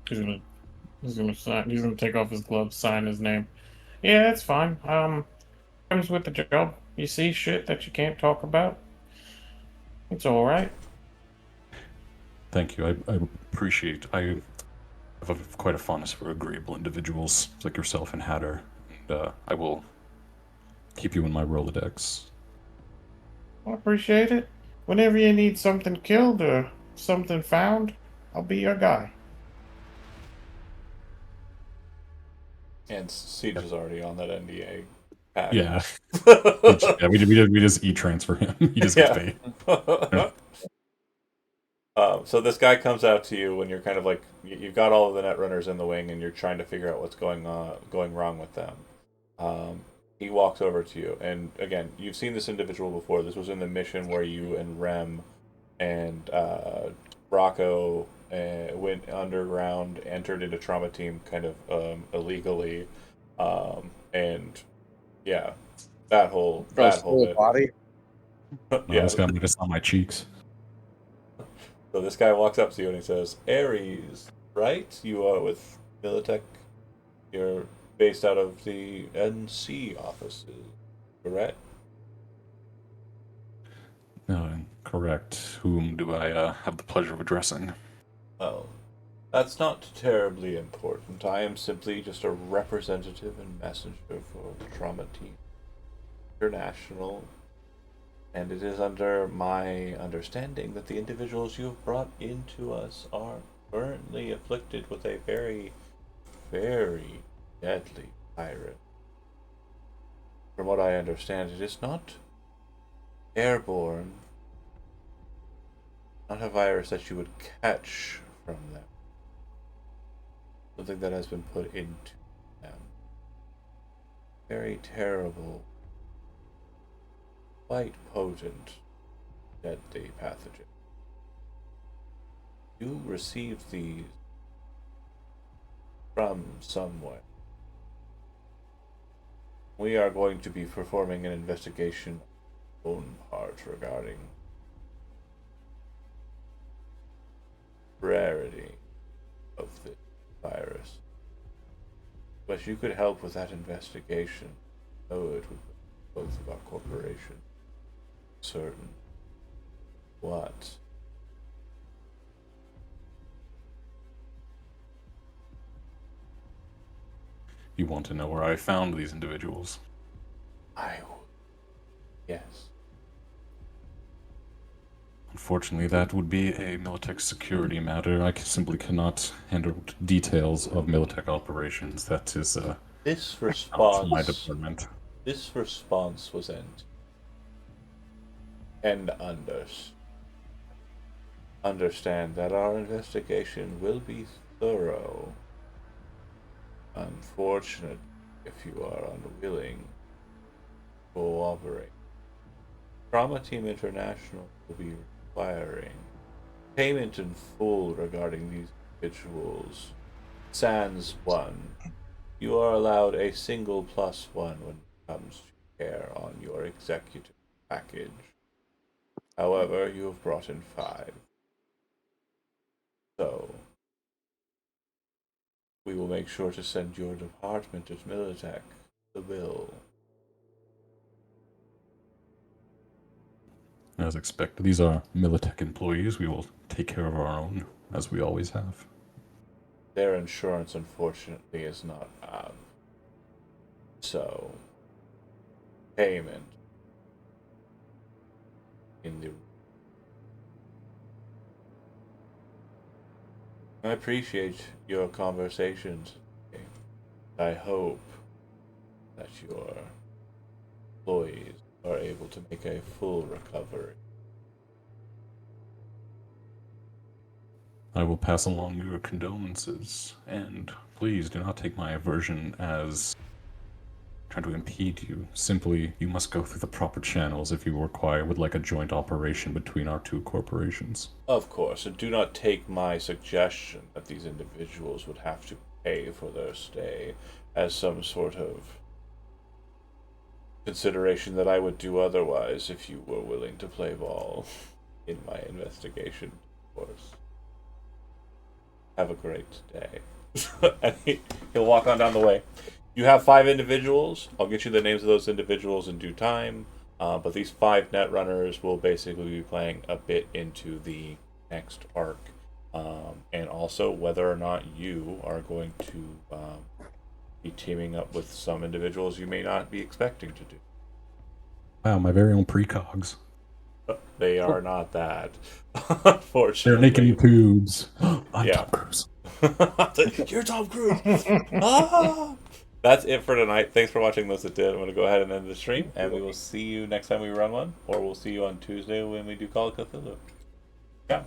He's gonna he's gonna sign. He's gonna take off his gloves, sign his name. Yeah, that's fine. Comes with the job. You see shit that you can't talk about. It's all right. Thank you. I appreciate. I have quite a fondness for agreeable individuals like yourself and Hatter, and I will keep you in my Rolodex. I appreciate it. Whenever you need something killed or something found, I'll be your guy. And Siege is already on that NDA pack. Yeah, yeah. We just e-transfer him. He just gets Yeah. paid. So this guy comes out to you when you're kind of like you've got all of the net runners in the wing and you're trying to figure out what's going wrong with them. He walks over to you, and again, you've seen this individual before. This was in the mission where you and Rem and Rocco went underground, entered into trauma team kind of illegally, and yeah, that whole bit. body. No, Yeah. this guy just on my cheeks. So this guy walks up to you and he says, "Ares, right? You are with Militech. You're based out of the NC offices, correct?" No, correct. Whom do I have the pleasure of addressing? Well, that's not terribly important. I am simply just a representative and messenger for Trauma Team International, and it is under my understanding that the individuals you have brought into us are currently afflicted with a very, very deadly virus. From what I understand, it is not airborne, not a virus that you would catch from them. Something that has been put into them. Very terrible, quite potent, deadly pathogen. You received these from somewhere. We are going to be performing an investigation on our own part regarding rarity of this virus. But you could help with that investigation. Oh, it would be both of our corporation. Certain. What? You want to know where I found these individuals? Yes. Unfortunately, that would be a Militech security matter. I simply cannot handle details of Militech operations. That is This out my response. department. This response was and understand that our investigation will be thorough. Unfortunately, if you are unwilling to cooperate, Trauma Team International will be requiring payment in full regarding these individuals. Sans one, you are allowed a single +1 when it comes to care on your executive package. However, you have brought in 5. So, we will make sure to send your department at Militech the bill. As expected, these are Militech employees. We will take care of our own, as we always have. Their insurance, unfortunately, is not up. So, payment in the. I appreciate your conversations. I hope that your employees are able to make a full recovery. I will pass along your condolences, and please do not take my aversion as trying to impede you. Simply, you must go through the proper channels if you require, would like a joint operation between our two corporations. Of course, and do not take my suggestion that these individuals would have to pay for their stay as some sort of consideration that I would do otherwise if you were willing to play ball in my investigation, of course. Have a great day. And he'll walk on down the way. You have 5 individuals. I'll get you the names of those individuals in due time. But these 5 net runners will basically be playing a bit into the next arc. And also whether or not you are going to be teaming up with some individuals you may not be expecting to do. Wow, my very own precogs. They are not that, They're unfortunately. making tubes. I'm Yeah. Tom Cruise. You're Tom Cruise. Ah! That's it for tonight. Thanks for watching those that did. I'm going to go ahead and end the stream, and we will see you next time we run one, or we'll see you on Tuesday when we do Call of Cthulhu. Yeah.